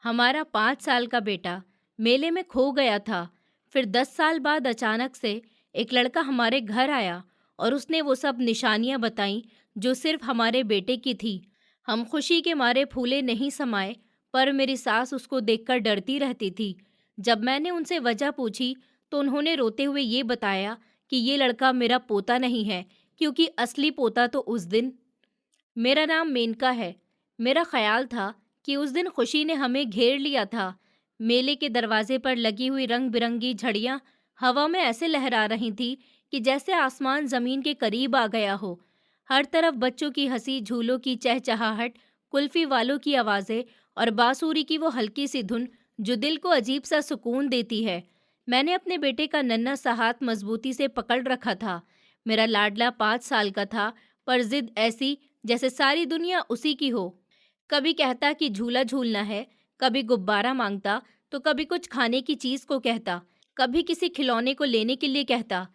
हमारा 5 साल का बेटा मेले में खो गया था। फिर 10 साल बाद अचानक से एक लड़का हमारे घर आया और उसने वो सब निशानियां बताईं जो सिर्फ हमारे बेटे की थी। हम खुशी के मारे फूले नहीं समाये, पर मेरी सास उसको देखकर डरती रहती थी। जब मैंने उनसे वजह पूछी तो उन्होंने रोते हुए ये बताया कि ये लड़का मेरा पोता नहीं है, क्योंकि असली पोता तो उस दिन। मेरा नाम मेनका है। मेरा ख्याल था कि उस दिन खुशी ने हमें घेर लिया था। मेले के दरवाजे पर लगी हुई रंग बिरंगी झड़ियां हवा में ऐसे लहरा रही थी कि जैसे आसमान जमीन के करीब आ गया हो। हर तरफ बच्चों की हंसी, झूलों की चहचहाहट, कुल्फी वालों की आवाज़ें और बांसुरी की वो हल्की सी धुन जो दिल को अजीब सा सुकून देती है। मैंने अपने बेटे का नन्हा सा हाथ मजबूती से पकड़ रखा था। मेरा लाडला 5 साल का था, पर जिद ऐसी जैसे सारी दुनिया उसी की हो। कभी कहता कि झूला झूलना है, कभी गुब्बारा मांगता, तो कभी कुछ खाने की चीज को कहता, कभी किसी खिलौने को लेने के लिए कहता।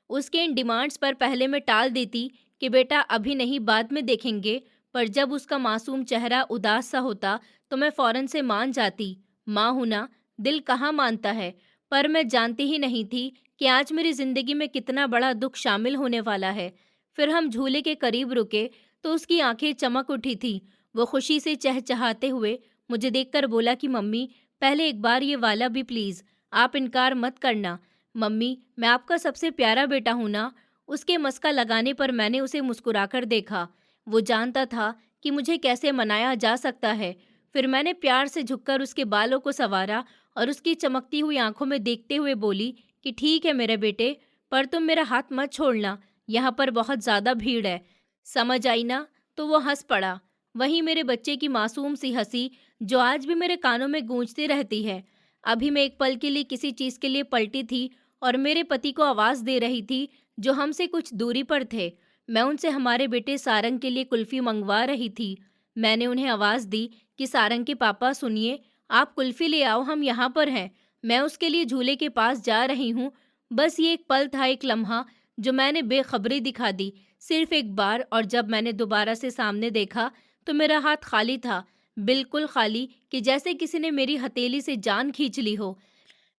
उसके इन डिमांड्स पर पहले मैं टाल देती कि बेटा अभी नहीं, बाद में देखेंगे, पर जब उसका मासूम चेहरा उदास सा होता तो मैं फौरन से मान जाती। माँ हूं ना, दिल कहाँ मानता है। पर मैं जानती ही नहीं थी कि आज मेरी जिंदगी में कितना बड़ा दुख शामिल होने वाला है। फिर हम झूले के करीब रुके तो उसकी आंखें चमक उठी थी। वो खुशी से चहचहाते हुए मुझे देखकर बोला कि मम्मी, पहले एक बार ये वाला भी प्लीज, आप इनकार मत करना। मम्मी, मैं आपका सबसे प्यारा बेटा हूं ना। उसके मस्का लगाने पर मैंने उसे मुस्कुराकर देखा। वो जानता था कि मुझे कैसे मनाया जा सकता है। फिर मैंने प्यार से झुककर उसके बालों को संवारा और उसकी चमकती हुई आंखों में देखते हुए बोली कि ठीक है मेरे बेटे, पर तुम मेरा हाथ मत छोड़ना, यहाँ पर बहुत ज्यादा भीड़ है। समझ आई ना? तो वो हंस पड़ा। वहीं मेरे बच्चे की मासूम सी हंसी जो आज भी मेरे कानों में गूंजती रहती है। अभी मैं एक पल के लिए किसी चीज के लिए पलटी थी और मेरे पति को आवाज दे रही थी जो हमसे कुछ दूरी पर थे। मैं उनसे हमारे बेटे सारंग के लिए कुल्फी मंगवा रही थी। मैंने उन्हें आवाज दी कि सारंग के पापा सुनिए, आप कुल्फी ले आओ, हम यहाँ पर हैं। मैं उसके लिए झूले के पास जा रही हूँ। बस ये एक पल था, एक लम्हा जो मैंने बेखबरी दिखा दी, सिर्फ एक बार। और जब मैंने दोबारा से सामने देखा तो मेरा हाथ खाली था, बिल्कुल खाली, कि जैसे किसी ने मेरी हथेली से जान खींच ली हो।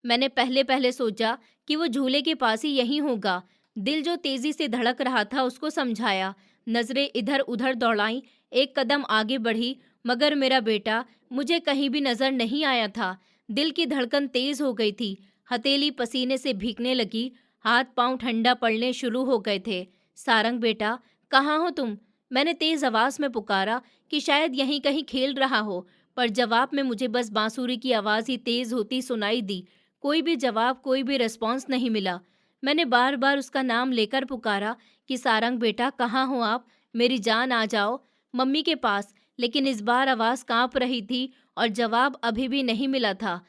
मैंने पहले पहले सोचा कि वो झूले के पास ही यहीं होगा। दिल जो तेजी से धड़क रहा था उसको समझाया, नजरें इधर उधर दौड़ाई, एक कदम आगे बढ़ी, मगर मेरा बेटा मुझे कहीं भी नजर नहीं आया था। दिल की धड़कन तेज हो गई थी, हथेली पसीने से भीगने लगी, हाथ पांव ठंडा पड़ने शुरू हो गए थे। सारंग बेटा, कहाँ हो तुम? मैंने तेज आवाज में पुकारा कि शायद यहीं कहीं खेल रहा हो, पर जवाब में मुझे बस बांसुरी की आवाज ही तेज होती सुनाई दी। कोई भी जवाब, कोई भी रिस्पॉन्स नहीं मिला। मैंने बार बार उसका नाम लेकर पुकारा कि सारंग बेटा, कहाँ हो आप? मेरी जान, आ जाओ मम्मी के पास। लेकिन इस बार आवाज कांप रही थी और जवाब अभी भी नहीं मिला था।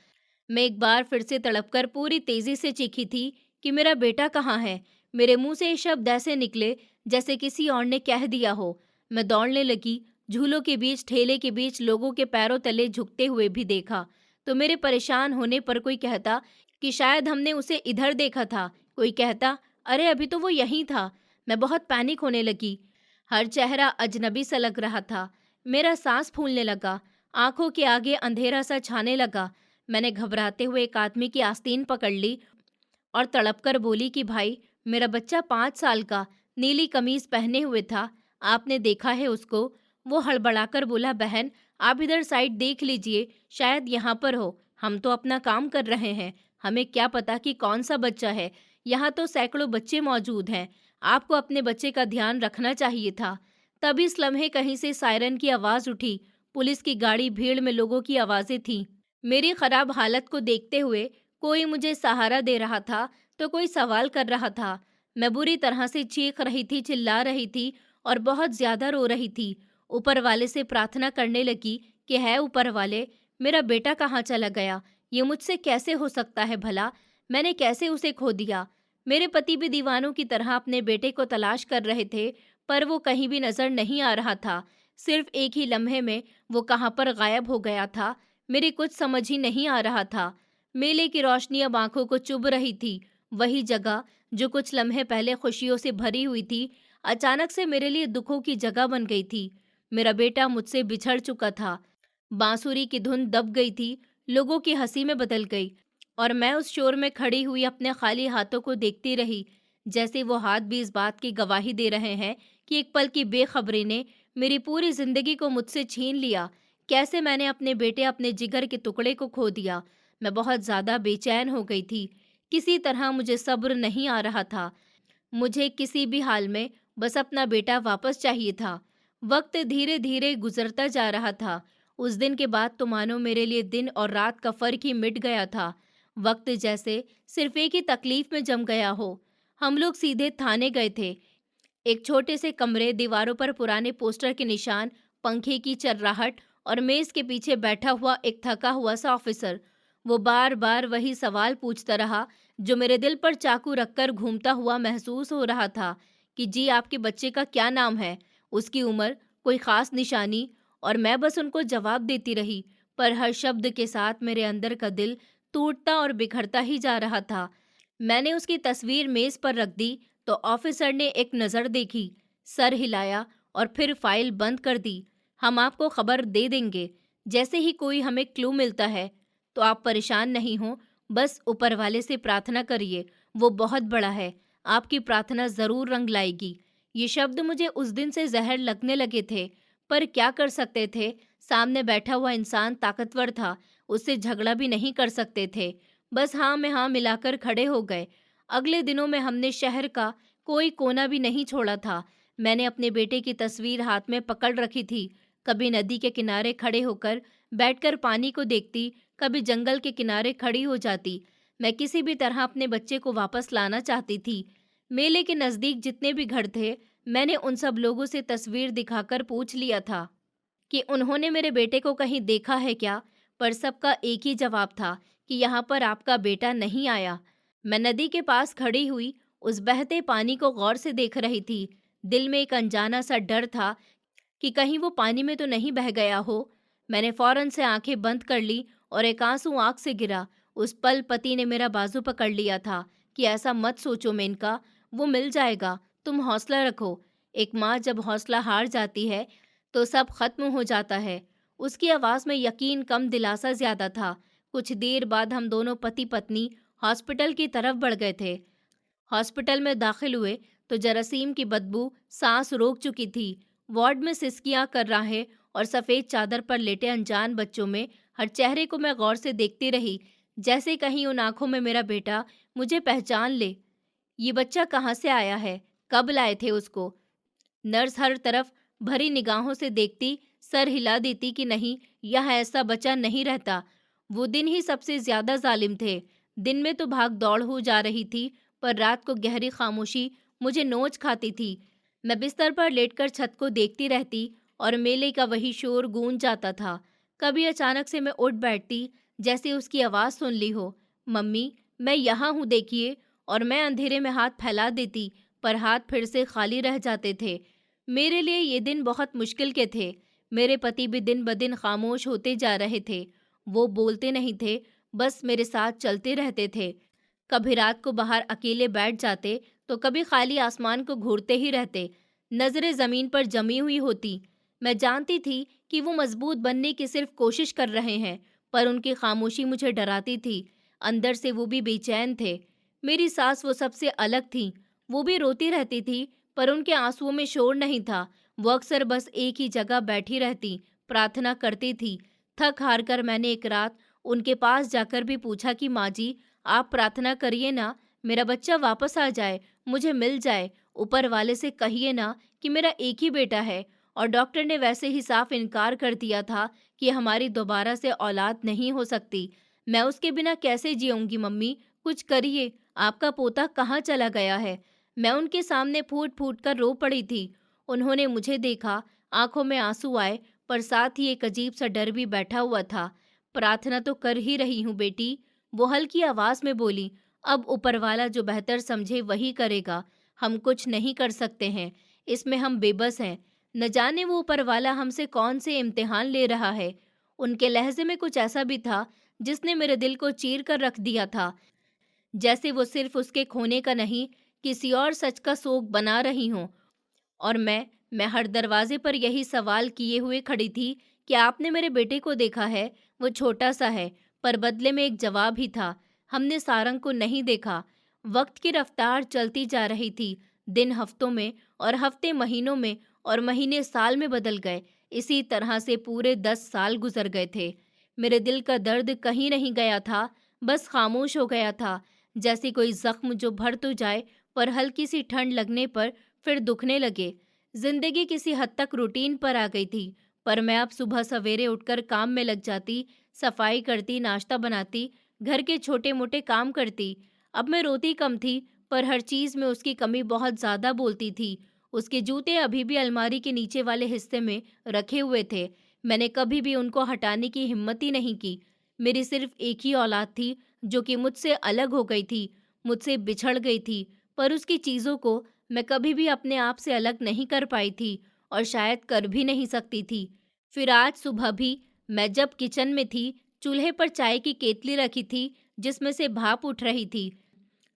मैं एक बार फिर से तड़पकर पूरी तेजी से चीखी थी कि मेरा बेटा कहाँ है। मेरे मुंह से ये शब्द ऐसे निकले जैसे किसी और ने कह दिया हो। मैं दौड़ने लगी, झूलों के बीच, ठेले के बीच, लोगों के पैरों तले झुकते हुए भी देखा। तो मेरे परेशान होने पर कोई कहता कि शायद हमने उसे इधर देखा था, कोई कहता अरे अभी तो वो यहीं था। मैं बहुत पैनिक होने लगी। हर चेहरा अजनबी सा लग रहा था। मेरा सांस फूलने लगा, आंखों के आगे अंधेरा सा छाने लगा। मैंने घबराते हुए एक आदमी की आस्तीन पकड़ ली और तड़पकर बोली कि भाई, मेरा बच्चा 5 साल का, नीली कमीज पहने हुए था, आपने देखा है उसको? वो हड़बड़ाकर बोला, बहन आप इधर साइड देख लीजिए, शायद यहाँ पर हो। हम तो अपना काम कर रहे हैं, हमें क्या पता कि कौन सा बच्चा है। यहाँ तो सैकड़ों बच्चे मौजूद हैं, आपको अपने बच्चे का ध्यान रखना चाहिए था। तभी इस लम्हे कहीं से सायरन की आवाज उठी, पुलिस की गाड़ी, भीड़ में लोगों की आवाजें थीं। मेरी खराब हालत को देखते हुए कोई मुझे सहारा दे रहा था तो कोई सवाल कर रहा था। मैं बुरी तरह से चीख रही थी, चिल्ला रही थी और बहुत ज्यादा रो रही थी। ऊपर वाले से प्रार्थना करने लगी कि है ऊपर वाले, मेरा बेटा कहाँ चला गया? ये मुझसे कैसे हो सकता है भला? मैंने कैसे उसे खो दिया? मेरे पति भी दीवानों की तरह अपने बेटे को तलाश कर रहे थे, पर वो कहीं भी नजर नहीं आ रहा था। सिर्फ एक ही लम्हे में वो कहाँ पर गायब हो गया था, मेरी कुछ समझ ही नहीं आ रहा था। मेले की रोशनी अब आंखों को चुभ रही थी। वही जगह जो कुछ लम्हे पहले खुशियों से भरी हुई थी, अचानक से मेरे लिए दुखों की जगह बन गई थी। मेरा बेटा मुझसे बिछड़ चुका था। बांसुरी की धुन दब गई थी, लोगों की हंसी में बदल गई और मैं उस शोर में खड़ी हुई अपने खाली हाथों को देखती रही, जैसे वो हाथ भी इस बात की गवाही दे रहे हैं कि एक पल की बेखबरी ने मेरी पूरी जिंदगी को मुझसे छीन लिया। कैसे मैंने अपने बेटे, अपने जिगर के टुकड़े को खो दिया। मैं बहुत ज्यादा बेचैन हो गई थी। किसी तरह मुझे सब्र नहीं आ रहा था। मुझे किसी भी हाल में बस अपना बेटा वापस चाहिए था। वक्त धीरे धीरे गुजरता जा रहा था। उस दिन के बाद तो मानो मेरे लिए दिन और रात का फर्क ही मिट गया था। वक्त जैसे सिर्फ एक ही तकलीफ में जम गया हो। हम लोग सीधे थाने गए थे। एक छोटे से कमरे, दीवारों पर पुराने पोस्टर के निशान, पंखे की चर्राहट और मेज के पीछे बैठा हुआ एक थका हुआ सा ऑफिसर। वो बार बार वही सवाल पूछता रहा जो मेरे दिल पर चाकू रखकर घूमता हुआ महसूस हो रहा था कि जी आपके बच्चे का क्या नाम है, उसकी उम्र, कोई खास निशानी। और मैं बस उनको जवाब देती रही, पर हर शब्द के साथ मेरे अंदर का दिल टूटता और बिखरता ही जा रहा था। मैंने उसकी तस्वीर मेज पर रख दी तो ऑफिसर ने एक नज़र देखी, सर हिलाया और फिर फाइल बंद कर दी। हम आपको खबर दे देंगे जैसे ही कोई हमें क्लू मिलता है। तो आप परेशान नहीं हो, बस ऊपर वाले से प्रार्थना करिए, वो बहुत बड़ा है, आपकी प्रार्थना ज़रूर रंग लाएगी। ये शब्द मुझे उस दिन से जहर लगने लगे थे, पर क्या कर सकते थे। सामने बैठा हुआ इंसान ताकतवर था, उससे झगड़ा भी नहीं कर सकते थे। बस हाँ में हाँ मिलाकर खड़े हो गए। अगले दिनों में हमने शहर का कोई कोना भी नहीं छोड़ा था। मैंने अपने बेटे की तस्वीर हाथ में पकड़ रखी थी। कभी नदी के किनारे खड़े होकर बैठकर पानी को देखती, कभी जंगल के किनारे खड़ी हो जाती। मैं किसी भी तरह अपने बच्चे को वापस लाना चाहती थी। मेले के नज़दीक जितने भी घर थे, मैंने उन सब लोगों से तस्वीर दिखाकर पूछ लिया था कि उन्होंने मेरे बेटे को कहीं देखा है क्या, पर सबका एक ही जवाब था कि यहाँ पर आपका बेटा नहीं आया। मैं नदी के पास खड़ी हुई उस बहते पानी को गौर से देख रही थी। दिल में एक अनजाना सा डर था कि कहीं वो पानी में तो नहीं बह गया हो। मैंने फौरन से आंखें बंद कर ली और एक आंसू आंख से गिरा। उस पल पति ने मेरा बाजू पकड़ लिया था कि ऐसा मत सोचो मेनका, वो मिल जाएगा, तुम हौसला रखो। एक माँ जब हौसला हार जाती है तो सब खत्म हो जाता है। उसकी आवाज़ में यकीन कम, दिलासा ज्यादा था। कुछ देर बाद हम दोनों पति पत्नी हॉस्पिटल की तरफ बढ़ गए थे। हॉस्पिटल में दाखिल हुए तो जरासीम की बदबू सांस रोक चुकी थी। वार्ड में सिसकियां कर रहे और सफ़ेद चादर पर लेटे अनजान बच्चों में हर चेहरे को मैं गौर से देखती रही, जैसे कहीं उन आंखों में मेरा बेटा मुझे पहचान ले। ये बच्चा कहाँ से आया है, कब लाए थे उसको। नर्स हर तरफ भरी निगाहों से देखती, सर हिला देती कि नहीं, यहाँ ऐसा बच्चा नहीं रहता। वो दिन ही सबसे ज्यादा जालिम थे। दिन में तो भाग दौड़ हो जा रही थी, पर रात को गहरी खामोशी मुझे नोच खाती थी। मैं बिस्तर पर लेटकर छत को देखती रहती और मेले का वही शोर गूंज जाता था। कभी अचानक से मैं उठ बैठती, जैसे उसकी आवाज़ सुन ली हो, मम्मी मैं यहाँ हूँ देखिए। और मैं अंधेरे में हाथ फैला देती, पर हाथ फिर से खाली रह जाते थे। मेरे लिए ये दिन बहुत मुश्किल के थे। मेरे पति भी दिन ब दिन खामोश होते जा रहे थे। वो बोलते नहीं थे, बस मेरे साथ चलते रहते थे। कभी रात को बाहर अकेले बैठ जाते तो कभी खाली आसमान को घूरते ही रहते, नजरें जमीन पर जमी हुई होती। मैं जानती थी कि वो मजबूत बनने की सिर्फ कोशिश कर रहे हैं, पर उनकी खामोशी मुझे डराती थी। अंदर से वो भी बेचैन थे। मेरी सास वो सबसे अलग थी। वो भी रोती रहती थी, पर उनके आंसुओं में शोर नहीं था। वो अक्सर बस एक ही जगह बैठी रहती, प्रार्थना करती थी। थक हार कर मैंने एक रात उनके पास जाकर भी पूछा कि माँ जी, आप प्रार्थना करिए ना, मेरा बच्चा वापस आ जाए, मुझे मिल जाए। ऊपर वाले से कहिए ना कि मेरा एक ही बेटा है। और डॉक्टर ने वैसे ही साफ इनकार कर दिया था कि हमारी दोबारा से औलाद नहीं हो सकती। मैं उसके बिना कैसे जीऊंगी मम्मी, कुछ करिए, आपका पोता कहाँ चला गया है। मैं उनके सामने फूट फूट कर रो पड़ी थी। उन्होंने मुझे देखा, आंखों में आंसू आए, पर साथ ही एक अजीब सा डर भी बैठा हुआ था। प्रार्थना तो कर ही रही हूँ बेटी, वो हल्की आवाज में बोली। अब ऊपर वाला जो बेहतर समझे वही करेगा, हम कुछ नहीं कर सकते हैं, इसमें हम बेबस हैं। न जाने वो ऊपर वाला हमसे कौन से इम्तिहान ले रहा है। उनके लहजे में कुछ ऐसा भी था जिसने मेरे दिल को चीर कर रख दिया था, जैसे वो सिर्फ उसके खोने का नहीं, किसी और सच का शोक बना रही हों। और मैं हर दरवाजे पर यही सवाल किए हुए खड़ी थी क्या आपने मेरे बेटे को देखा है? वो छोटा-सा है, पर बदले में एक जवाब ही था। हमने सारंग को नहीं देखा। वक्त की रफ्तार चलती जा रही थी। दिन हफ्तों में और हफ्ते महीनों में और महीने साल में बदल गए। इसी तरह से पूरे 10 साल गुजर गए थे। मेरे दिल का दर्द कहीं नहीं गया था, बस खामोश हो गया था। जैसे कोई जख्म जो भर तो जाए, पर हल्की सी ठंड लगने पर फिर दुखने लगे। जिंदगी किसी हद तक रूटीन पर आ गई थी, पर मैं अब सुबह सवेरे उठकर काम में लग जाती, सफाई करती, नाश्ता बनाती, घर के छोटे मोटे काम करती। अब मैं रोती कम थी, पर हर चीज में उसकी कमी बहुत ज्यादा बोलती थी। उसके जूते अभी भी अलमारी के नीचे वाले हिस्से में रखे हुए थे। मैंने कभी भी उनको हटाने की हिम्मत ही नहीं की। मेरी सिर्फ एक ही औलाद थी, जो कि मुझसे अलग हो गई थी, मुझसे बिछड़ गई थी, पर उसकी चीज़ों को मैं कभी भी अपने आप से अलग नहीं कर पाई थी और शायद कर भी नहीं सकती थी। फिर आज सुबह भी मैं जब किचन में थी, चूल्हे पर चाय की केतली रखी थी, जिसमें से भाप उठ रही थी।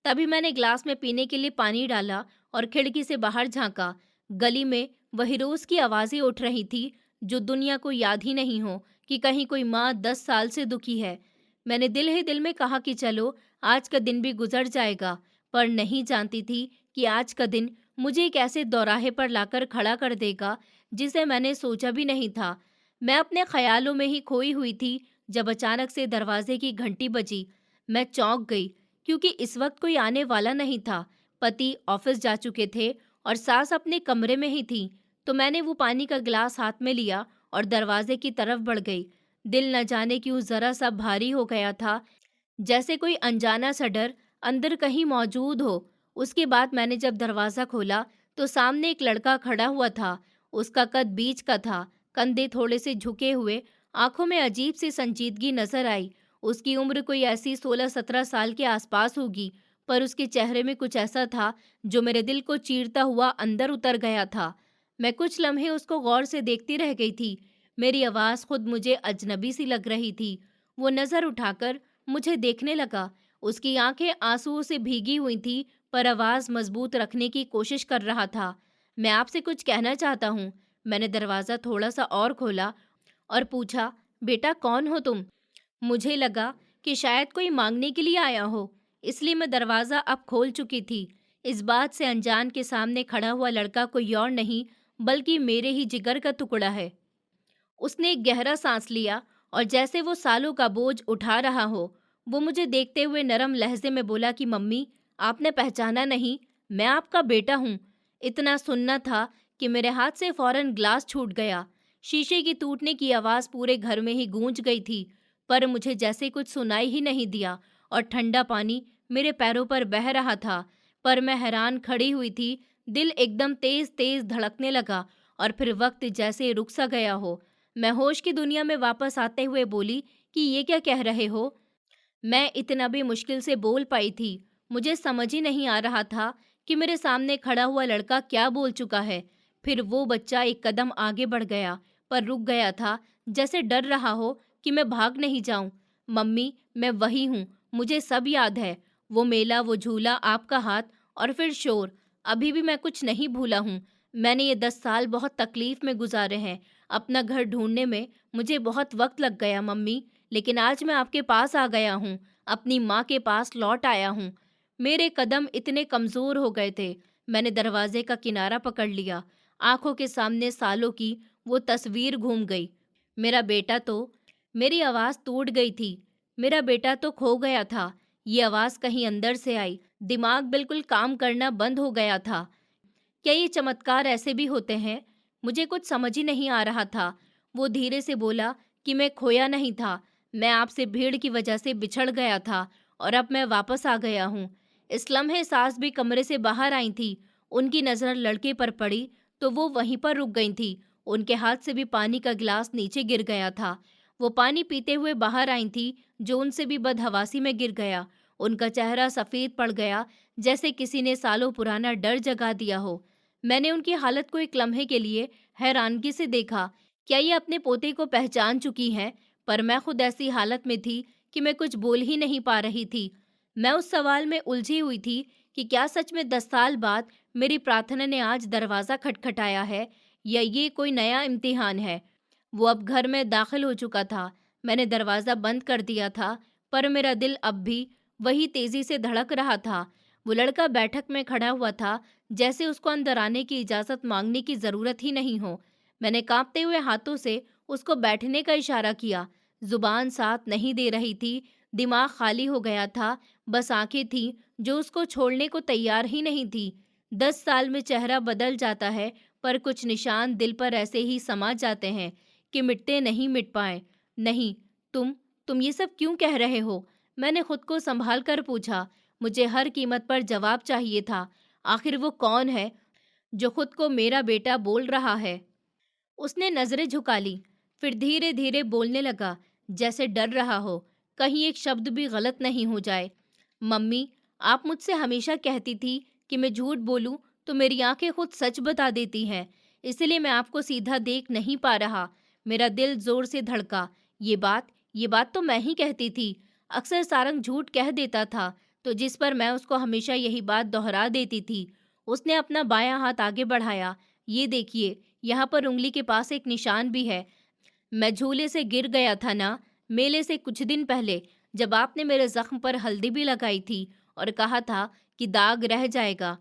तभी मैंने ग्लास में पीने के लिए पानी डाला और खिड़की से बाहर झांका। गली में वही रोज की आवाजें उठ रही थी, जो दुनिया को याद ही नहीं हो कि कहीं कोई माँ 10 साल से दुखी है। मैंने दिल ही दिल में कहा कि चलो, आज का दिन भी गुजर जाएगा, पर नहीं जानती थी कि आज का दिन मुझे एक ऐसे दौराहे पर लाकर खड़ा कर देगा, जिसे मैंने सोचा भी नहीं था। मैं अपने ख्यालों में ही खोई हुई थी, जब अचानक से दरवाजे की घंटी बजी। मैं चौंक गई, क्योंकि इस वक्त कोई आने वाला नहीं था। पति ऑफिस जा चुके थे और सास अपने कमरे में ही थी। तो मैंने वो पानी का गिलास हाथ में लिया और दरवाजे की तरफ बढ़ गई। दिल न जाने क्यों जरा सा भारी हो गया था, जैसे कोई अनजाना सा डर अंदर कहीं मौजूद हो। उसके बाद मैंने जब दरवाज़ा खोला, तो सामने एक लड़का खड़ा हुआ था। उसका कद बीच का था, कंधे थोड़े से झुके हुए, आंखों में अजीब सी संजीदगी नजर आई। उसकी उम्र कोई ऐसी 16-17 साल के आसपास होगी, पर उसके चेहरे में कुछ ऐसा था जो मेरे दिल को चीरता हुआ अंदर उतर गया था। मैं कुछ लम्हे उसको गौर से देखती रह गई थी। मेरी आवाज़ खुद मुझे अजनबी सी लग रही थी। वो नज़र उठाकर मुझे देखने लगा। उसकी आंखें आंसुओं से भीगी हुई थी, पर आवाज़ मजबूत रखने की कोशिश कर रहा था। मैं आपसे कुछ कहना चाहता हूँ। मैंने दरवाज़ा थोड़ा सा और खोला और पूछा, बेटा कौन हो तुम? मुझे लगा कि शायद कोई मांगने के लिए आया हो, इसलिए मैं दरवाज़ा अब खोल चुकी थी। इस बात से अनजान के सामने खड़ा हुआ लड़का कोई और नहीं, बल्कि मेरे ही जिगर का टुकड़ा है। उसने एक गहरा सांस लिया और जैसे वो सालों का बोझ उठा रहा हो, वो मुझे देखते हुए नरम लहजे में बोला कि मम्मी, आपने पहचाना नहीं, मैं आपका बेटा हूँ। इतना सुनना था कि मेरे हाथ से फौरन ग्लास छूट गया। शीशे की टूटने की आवाज़ पूरे घर में ही गूंज गई थी, पर मुझे जैसे कुछ सुनाई ही नहीं दिया और ठंडा पानी मेरे पैरों पर बह रहा था। पर मैं हैरान खड़ी हुई थी, दिल एकदम तेज तेज धड़कने लगा और फिर वक्त जैसे रुक सा गया हो। मैं होश की दुनिया में वापस आते हुए बोली कि ये क्या कह रहे हो? मैं इतना भी मुश्किल से बोल पाई थी। मुझे समझ ही नहीं आ रहा था कि मेरे सामने खड़ा हुआ लड़का क्या बोल चुका है। फिर वो बच्चा एक कदम आगे बढ़ गया, पर रुक गया था, जैसे डर रहा हो कि मैं भाग नहीं जाऊं। मम्मी, मैं वही हूँ, मुझे सब याद है। वो मेला, वो झूला, आपका हाथ और फिर शोर। अभी भी मैं कुछ नहीं भूला हूँ। मैंने ये 10 साल बहुत तकलीफ में गुजारे हैं। अपना घर ढूंढने में मुझे बहुत वक्त लग गया मम्मी, लेकिन आज मैं आपके पास आ गया हूँ, अपनी माँ के पास लौट आया हूँ। मेरे कदम इतने कमज़ोर हो गए थे, मैंने दरवाजे का किनारा पकड़ लिया। आंखों के सामने सालों की वो तस्वीर घूम गई। मेरा बेटा तो मेरी आवाज़ टूट गई थी। मेरा बेटा तो खो गया था। ये आवाज़ कहीं अंदर से आई। दिमाग बिल्कुल काम करना बंद हो गया था। क्या ये चमत्कार ऐसे भी होते हैं? मुझे कुछ समझ ही नहीं आ रहा था। वो धीरे से बोला कि मैं खोया नहीं था, मैं आपसे भीड़ की वजह से बिछड़ गया था और अब मैं वापस आ गया हूँ। इस लम्हे सास भी कमरे से बाहर आई थी। उनकी नज़र लड़के पर पड़ी तो वो वहीं पर रुक गई थी। उनके हाथ से भी पानी का गिलास नीचे गिर गया था। वो पानी पीते हुए बाहर आई थी, जो उनसे भी बदहवासी में गिर गया। उनका चेहरा सफ़ेद पड़ गया, जैसे किसी ने सालों पुराना डर जगा दिया हो। मैंने उनकी हालत को एक लम्हे के लिए हैरानगी से देखा। क्या ये अपने पोते को पहचान चुकी हैं? पर मैं खुद ऐसी हालत में थी कि मैं कुछ बोल ही नहीं पा रही थी। मैं उस सवाल में उलझी हुई थी कि क्या सच में 10 साल बाद मेरी प्रार्थना ने आज दरवाज़ा खटखटाया है, या ये कोई नया इम्तिहान है। वो अब घर में दाखिल हो चुका था। मैंने दरवाज़ा बंद कर दिया था, पर मेरा दिल अब भी वही तेज़ी से धड़क रहा था। वो लड़का बैठक में खड़ा हुआ था, जैसे उसको अंदर आने की इजाज़त मांगने की ज़रूरत ही नहीं हो। मैंने काँपते हुए हाथों से उसको बैठने का इशारा किया। ज़ुबान साथ नहीं दे रही थी, दिमाग खाली हो गया था, बस आँखें थीं जो उसको छोड़ने को तैयार ही नहीं थीं। 10 साल में चेहरा बदल जाता है, पर कुछ निशान दिल पर ऐसे ही समा जाते हैं कि मिटते नहीं मिट पाए। नहीं, तुम तुम ये सब क्यों कह रहे हो? मैंने खुद को संभाल कर पूछा। मुझे हर कीमत पर जवाब चाहिए था। आखिर वो कौन है जो खुद को मेरा बेटा बोल रहा है? उसने नजरें झुका ली, फिर धीरे धीरे बोलने लगा, जैसे डर रहा हो कहीं एक शब्द भी गलत नहीं हो जाए। मम्मी, आप मुझसे हमेशा कहती थी कि मैं झूठ बोलूं तो मेरी आंखें खुद सच बता देती हैं, इसलिए मैं आपको सीधा देख नहीं पा रहा। मेरा दिल जोर से धड़का। ये बात तो मैं ही कहती थी। अक्सर सारंग झूठ कह देता था, तो जिस पर मैं उसको हमेशा यही बात दोहरा देती थी। उसने अपना बायां हाथ आगे बढ़ाया। ये देखिए, यहाँ पर उंगली के पास एक निशान भी है। मैं झूले से गिर गया था ना, मेले से कुछ दिन पहले, जब आपने मेरे जख्म पर हल्दी भी लगाई थी और कहा था कि दाग रह जाएगा,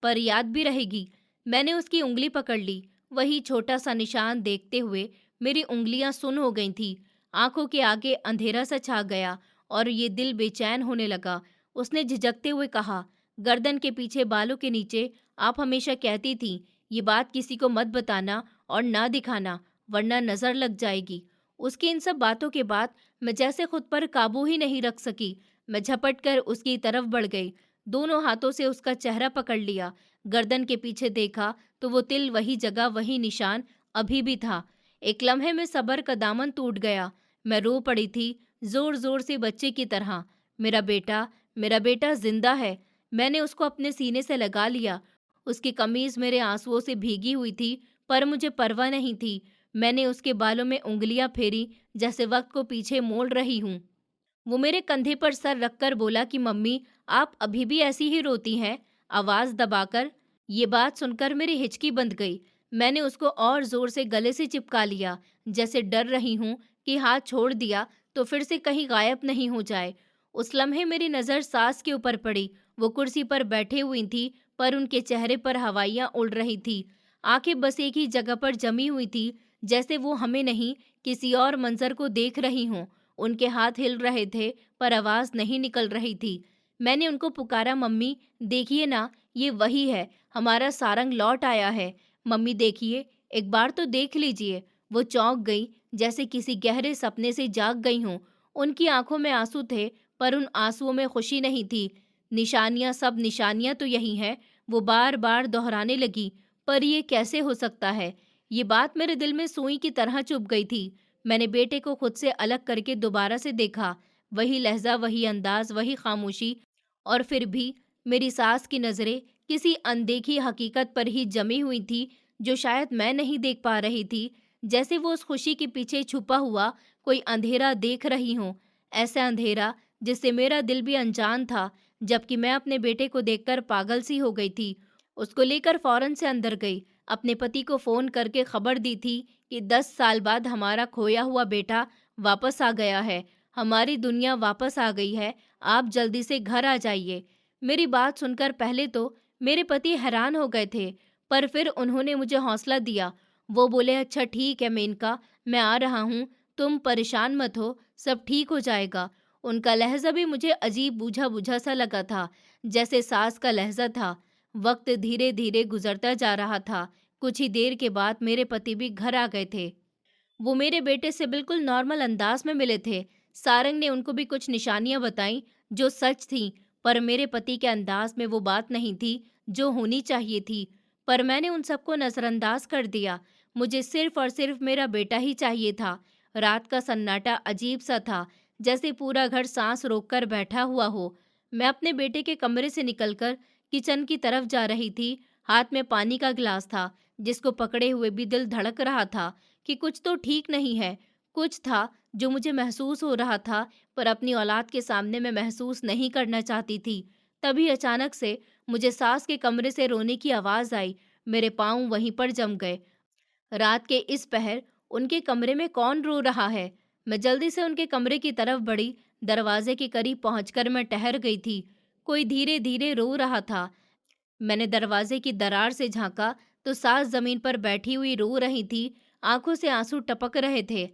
पर याद भी रहेगी। मैंने उसकी उंगली पकड़ ली। वही छोटा सा निशान देखते हुए मेरी उंगलियां सुन्न हो गई थी। आंखों के आगे अंधेरा सा छा गया और ये दिल बेचैन होने लगा। उसने झिझकते हुए कहा, गर्दन के पीछे बालों के नीचे आप हमेशा कहती थी, ये बात किसी को मत बताना और ना दिखाना, वरना नजर लग जाएगी। उसकी इन सब बातों के बाद मैं जैसे खुद पर काबू ही नहीं रख सकी। मैं झपट कर उसकी तरफ बढ़ गई। दोनों हाथों से उसका चेहरा पकड़ लिया। गर्दन के पीछे देखा तो वो तिल वही जगह, वही निशान अभी भी था। एक लम्हे में सब्र का दामन टूट गया। मैं रो पड़ी थी, जोर जोर से बच्चे की तरह। मेरा बेटा, मेरा बेटा जिंदा है। मैंने उसको अपने सीने से लगा लिया। उसकी कमीज मेरे आंसुओं से भीगी हुई थी, पर मुझे परवाह नहीं थी। मैंने उसके बालों में उंगलियां फेरी, जैसे वक्त को पीछे मोड़ रही हूँ। वो मेरे कंधे पर सर रखकर बोला कि मम्मी, आप अभी भी ऐसी ही रोती हैं, आवाज दबाकर। ये बात सुनकर मेरी हिचकी बंध गई। मैंने उसको और जोर से गले से चिपका लिया, जैसे डर रही हूं कि हाथ छोड़ दिया तो फिर से कहीं गायब नहीं हो जाए। उस लम्हे मेरी नजर सास के ऊपर पड़ी। वो कुर्सी पर बैठे हुई थी, पर उनके चेहरे पर हवाइयां उड़ रही थी। आंखें बस एक ही जगह पर जमी हुई थी, जैसे वो हमें नहीं, किसी और मंजर को देख रही हों। उनके हाथ हिल रहे थे, पर आवाज नहीं निकल रही थी। मैंने उनको पुकारा, मम्मी देखिए ना, ये वही है, हमारा सारंग लौट आया है। मम्मी देखिए, एक बार तो देख लीजिए। वो चौंक गई, जैसे किसी गहरे सपने से जाग गई हूँ। उनकी आंखों में आंसू थे, पर उन आंसुओं में खुशी नहीं थी। निशानियां, सब निशानियां तो यही हैं, वो बार बार दोहराने लगी। पर ये कैसे हो सकता है? ये बात मेरे दिल में सुई की तरह चुभ गई थी। मैंने बेटे को खुद से अलग करके दोबारा से देखा। वही लहजा, वही अंदाज, वही खामोशी, और फिर भी मेरी सास की नजरें किसी अनदेखी हकीकत पर ही जमी हुई थी, जो शायद मैं नहीं देख पा रही थी। जैसे वो उस खुशी के पीछे छुपा हुआ कोई अंधेरा देख रही हूँ। ऐसा अंधेरा जिससे मेरा दिल भी अनजान था, जबकि मैं अपने बेटे को देखकर पागल सी हो गई थी। उसको लेकर फौरन से अंदर गई। अपने पति को फोन करके खबर दी थी कि 10 साल बाद हमारा खोया हुआ बेटा वापस आ गया है। हमारी दुनिया वापस आ गई है। आप जल्दी से घर आ जाइए। मेरी बात सुनकर पहले तो मेरे पति हैरान हो गए थे, पर फिर उन्होंने मुझे हौसला दिया। वो बोले, अच्छा ठीक है मेनका, मैं आ रहा हूँ, तुम परेशान मत हो, सब ठीक हो जाएगा। उनका लहजा भी मुझे अजीब बूझा बूझा सा लगा था, जैसे सास का लहजा था। वक्त धीरे धीरे गुजरता जा रहा था। कुछ ही देर के बाद मेरे पति भी घर आ गए थे। वो मेरे बेटे से बिल्कुल नॉर्मल अंदाज में मिले थे। सारंग ने उनको भी कुछ निशानियां बताई जो सच थीं, पर मेरे पति के अंदाज में वो बात नहीं थी जो होनी चाहिए थी। पर मैंने उन सबको नजरअंदाज कर दिया। मुझे सिर्फ और सिर्फ मेरा बेटा ही चाहिए था। रात का सन्नाटा अजीब सा था, जैसे पूरा घर सांस रोककर बैठा हुआ हो। मैं अपने बेटे के कमरे से निकलकर किचन की तरफ जा रही थी। हाथ में पानी का गिलास था, जिसको पकड़े हुए भी दिल धड़क रहा था कि कुछ तो ठीक नहीं है। कुछ था जो मुझे महसूस हो रहा था, पर अपनी औलाद के सामने मैं महसूस नहीं करना चाहती थी। तभी अचानक से मुझे सास के कमरे से रोने की आवाज़ आई। मेरे पाँव वहीं पर जम गए। रात के इस पहर उनके कमरे में कौन रो रहा है? मैं जल्दी से उनके कमरे की तरफ बढ़ी। दरवाजे के करीब पहुंचकर मैं ठहर गई थी। कोई धीरे-धीरे रो रहा था। मैंने दरवाजे की दरार से झांका तो सास जमीन पर बैठी हुई रो रही थी। आंखों से आंसू टपक रहे थे।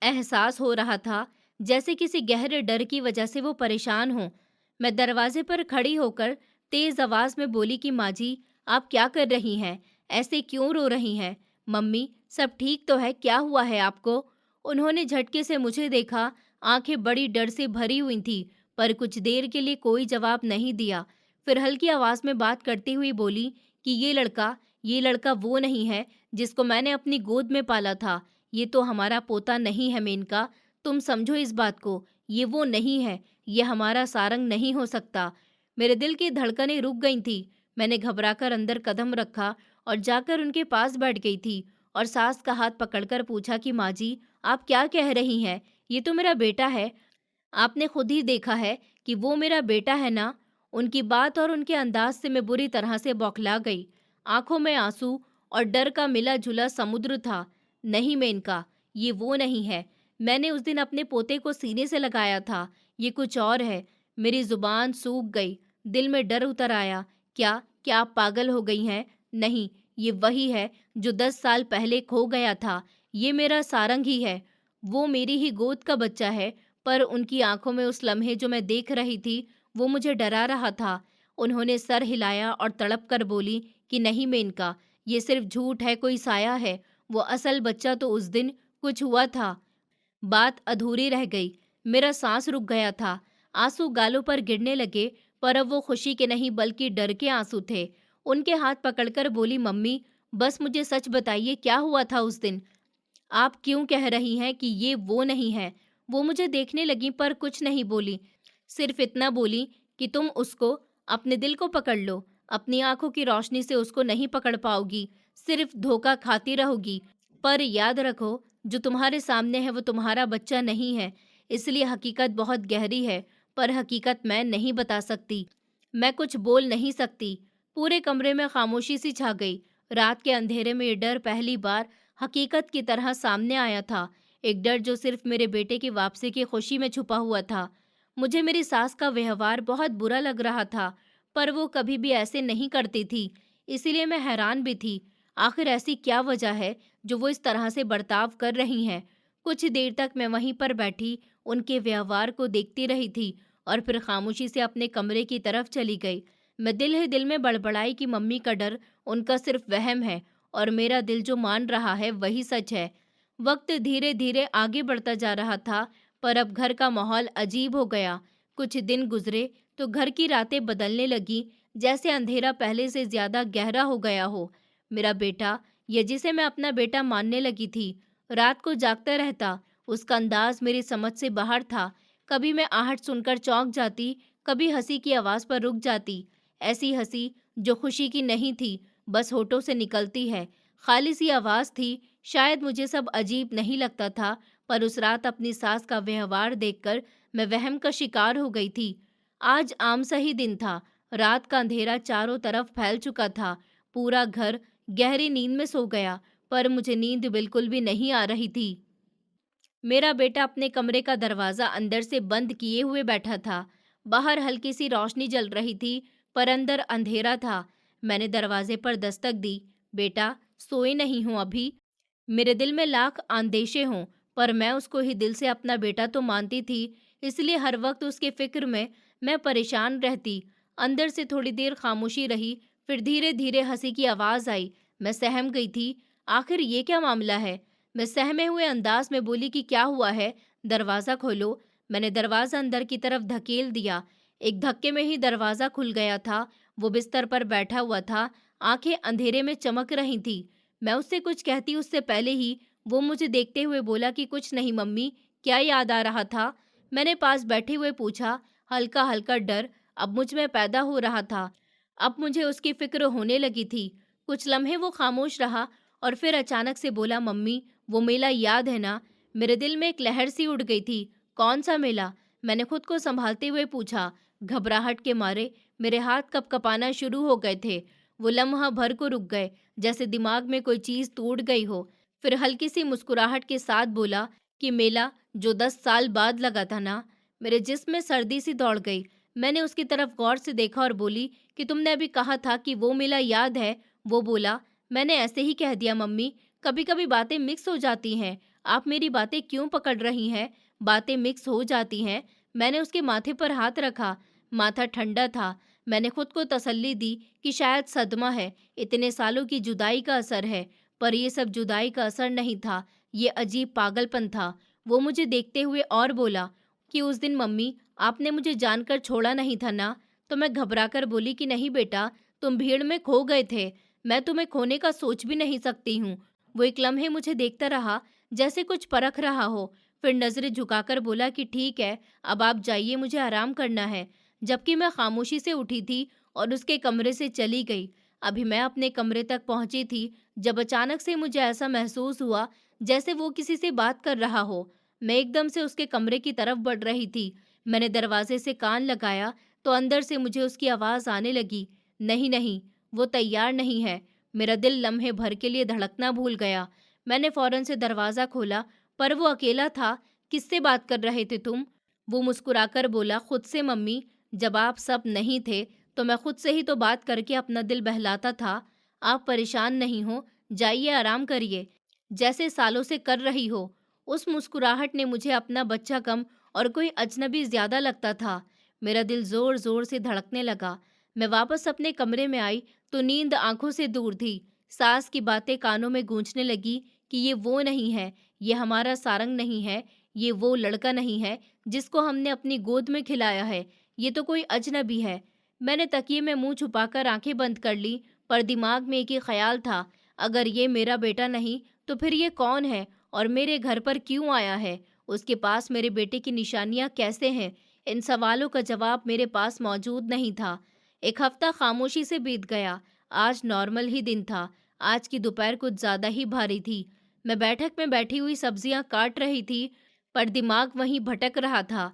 एहसास हो रहा था जैसे किसी गहरे डर की वजह से वो परेशान हो। मैं दरवाजे पर खड़ी होकर तेज आवाज में बोली कि माँ जी, आप क्या कर रही हैं? ऐसे क्यों रो रही हैं? मम्मी, सब ठीक तो है? क्या हुआ है आपको? उन्होंने झटके से मुझे देखा। आंखें बड़ी डर से भरी हुई थी, पर कुछ देर के लिए कोई जवाब नहीं दिया। फिर हल्की आवाज में बात करती हुई बोली कि ये लड़का वो नहीं है जिसको मैंने अपनी गोद में पाला था। ये तो हमारा पोता नहीं है मेनका। तुम समझो इस बात को। ये वो नहीं है। ये हमारा सारंग नहीं हो सकता। मेरे दिल की धड़कनें रुक गई थी। मैंने घबराकर अंदर कदम रखा और जाकर उनके पास बैठ गई थी और सास का हाथ पकड़कर पूछा कि माँ जी, आप क्या कह रही हैं? ये तो मेरा बेटा है। आपने खुद ही देखा है कि वो मेरा बेटा है ना? उनकी बात और उनके अंदाज से मैं बुरी तरह से बौखला गई। आंखों में आंसू और डर का मिला-जुला समुद्र था। नहीं मेनका, ये वो नहीं है। मैंने उस दिन अपने पोते को सीने से लगाया था। ये कुछ और है। मेरी जुबान सूख गई। दिल में डर उतर आया। क्या क्या आप पागल हो गई हैं? नहीं, ये वही है जो 10 साल पहले खो गया था। ये मेरा सारंग ही है। वो मेरी ही गोद का बच्चा है। पर उनकी आंखों में उस लम्हे जो मैं देख रही थी, वो मुझे डरा रहा था। उन्होंने सर हिलाया और तड़प कर बोली कि नहीं मेनका, ये सिर्फ झूठ है, कोई साया है। वो असल बच्चा तो उस दिन कुछ हुआ था। बात अधूरी रह गई। मेरा सांस रुक गया था। आंसू गालों पर गिरने लगे, पर अब वो खुशी के नहीं बल्कि डर के आंसू थे। उनके हाथ पकड़कर बोली, मम्मी, बस मुझे सच बताइए, क्या हुआ था उस दिन? आप क्यों कह रही हैं कि ये वो नहीं है? वो मुझे देखने लगी पर कुछ नहीं बोली। सिर्फ इतना बोली कि तुम उसको अपने दिल को पकड़ लो। अपनी आंखों की रोशनी से उसको नहीं पकड़ पाओगी, सिर्फ धोखा खाती रहोगी। पर याद रखो, जो तुम्हारे सामने है वो तुम्हारा बच्चा नहीं है। इसलिए हकीकत बहुत गहरी है, पर हकीकत मैं नहीं बता सकती। मैं कुछ बोल नहीं सकती। पूरे कमरे में खामोशी सी छा गई। रात के अंधेरे में ये डर पहली बार हकीकत की तरह सामने आया था। एक डर जो सिर्फ मेरे बेटे की वापसी की खुशी में छुपा हुआ था। मुझे मेरी सास का व्यवहार बहुत बुरा लग रहा था, पर वो कभी भी ऐसे नहीं करती थी। इसीलिए मैं हैरान भी थी। आखिर ऐसी क्या वजह है जो वो इस तरह से बर्ताव कर रही हैं? कुछ देर तक मैं वहीं पर बैठी उनके व्यवहार को देखती रही थी और फिर खामोशी से अपने कमरे की तरफ चली गई। मैं दिल ही दिल में बड़बड़ाई कि मम्मी का डर उनका सिर्फ वहम है और मेरा दिल जो मान रहा है वही सच है। वक्त धीरे धीरे आगे बढ़ता जा रहा था, पर अब घर का माहौल अजीब हो गया। कुछ दिन गुजरे तो घर की रातें बदलने लगी, जैसे अंधेरा पहले से ज्यादा गहरा हो गया हो। मेरा बेटा, ये जिसे मैं अपना बेटा मानने लगी थी, रात को जागता रहता। उसका अंदाज मेरी समझ से बाहर था। कभी मैं आहट सुनकर चौंक जाती, कभी हंसी की आवाज पर रुक जाती। ऐसी हंसी जो खुशी की नहीं थी, बस होठों से निकलती है। खाली सी आवाज थी। शायद मुझे सब अजीब नहीं लगता था, पर उस रात अपनी सास का व्यवहार देखकर मैं वहम का शिकार हो गई थी। आज आम सा ही दिन था। रात का अंधेरा चारों तरफ फैल चुका था। पूरा घर गहरी नींद में सो गया, पर मुझे नींद बिल्कुल भी नहीं आ रही थी। मेरा बेटा अपने कमरे का दरवाजा अंदर से बंद किए हुए बैठा था। बाहर हल्की सी रोशनी जल रही थी, पर अंदर अंधेरा था। मैंने दरवाजे पर दस्तक दी। बेटा, सोए नहीं हूं अभी? मेरे दिल में लाख आंदेशे हों, पर मैं उसको ही दिल से अपना बेटा तो मानती थी। इसलिए हर वक्त उसके फिक्र में मैं परेशान रहती। अंदर से थोड़ी देर खामोशी रही, फिर धीरे धीरे हंसी की आवाज आई। मैं सहम गई थी। आखिर ये क्या मामला है? मैं सहमे हुए अंदाज में बोली कि क्या हुआ है? दरवाजा खोलो। मैंने दरवाजा अंदर की तरफ धकेल दिया। एक धक्के में ही दरवाजा खुल गया था। वो बिस्तर पर बैठा हुआ था। आंखें अंधेरे में चमक रही थी। मैं उससे कुछ कहती उससे पहले ही वो मुझे देखते हुए बोला कि कुछ नहीं मम्मी, क्या याद आ रहा था? मैंने पास बैठे हुए पूछा। हल्का हल्का डर अब मुझ में पैदा हो रहा था। अब मुझे उसकी फिक्र होने लगी थी। कुछ लम्हे वो खामोश रहा और फिर अचानक से बोला, मम्मी, वो मेला याद है ना? मेरे दिल में एक लहर सी उड़ गई थी। कौन सा मेला? मैंने खुद को संभालते हुए पूछा। घबराहट के मारे मेरे हाथ कपकपाना शुरू हो गए थे। वो लम्हा भर को रुक गए, जैसे दिमाग में कोई चीज टूट गई हो। फिर हल्की सी मुस्कुराहट के साथ बोला कि मेला जो 10 साल बाद लगा था ना। मेरे जिस्म में सर्दी सी दौड़ गई। मैंने उसकी तरफ गौर से देखा और बोली कि तुमने अभी कहा था कि वो मेला याद है। वो बोला, मैंने ऐसे ही कह दिया मम्मी, कभी कभी बातें मिक्स हो जाती हैं। आप मेरी बातें क्यों पकड़ रही हैं? बातें मिक्स हो जाती हैं। मैंने उसके माथे पर हाथ रखा। माथा ठंडा था। मैंने खुद को तसल्ली दी कि शायद सदमा है, इतने सालों की जुदाई का असर है। पर ये सब जुदाई का असर नहीं था, ये अजीब पागलपन था। वो मुझे देखते हुए और बोला कि उस दिन मम्मी, आपने मुझे जानकर छोड़ा नहीं था ना? तो मैं घबराकर बोली कि नहीं बेटा, तुम भीड़ में खो गए थे। मैं तुम्हें खोने का सोच भी नहीं सकती हूँ। वो एक लम्हे मुझे देखता रहा, जैसे कुछ परख रहा हो। फिर नजरें झुकाकर बोला कि ठीक है, अब आप जाइए, मुझे आराम करना है। जबकि मैं खामोशी से उठी थी और उसके कमरे से चली गई। अभी मैं अपने कमरे तक पहुंची थी जब अचानक से मुझे ऐसा महसूस हुआ जैसे वो किसी से बात कर रहा हो। मैं एकदम से उसके कमरे की तरफ बढ़ रही थी। मैंने दरवाजे से कान लगाया तो अंदर से मुझे उसकी आवाज़ आने लगी, नहीं नहीं, वो तैयार नहीं है। मेरा दिल लम्हे भर के लिए धड़कना भूल गया। मैंने फौरन से दरवाज़ा खोला, पर वो अकेला था। किससे बात कर रहे थे तुम? वो मुस्कुराकर बोला, खुद से मम्मी। जब आप सब नहीं थे तो मैं खुद से ही तो बात करके अपना दिल बहलाता था। आप परेशान नहीं हो, जाइए आराम करिए, जैसे सालों से कर रही हो। उस मुस्कुराहट ने मुझे अपना बच्चा कम और कोई अजनबी ज्यादा लगता था। मेरा दिल जोर जोर से धड़कने लगा। मैं वापस अपने कमरे में आई तो नींद आंखों से दूर थी। सास की बातें कानों में गूंजने लगी कि ये वो नहीं है, ये हमारा सारंग नहीं है, ये वो लड़का नहीं है जिसको हमने अपनी गोद में खिलाया है, ये तो कोई अजनबी है। मैंने तकिए में मुंह छुपाकर आंखें बंद कर ली, पर दिमाग में एक ही ख्याल था, अगर ये मेरा बेटा नहीं तो फिर ये कौन है और मेरे घर पर क्यों आया है? उसके पास मेरे बेटे की निशानियां कैसे हैं? इन सवालों का जवाब मेरे पास मौजूद नहीं था। एक हफ्ता खामोशी से बीत गया। आज नॉर्मल ही दिन था। आज की दोपहर कुछ ज्यादा ही भारी थी। मैं बैठक में बैठी हुई सब्जियां काट रही थी, पर दिमाग वहीं भटक रहा था।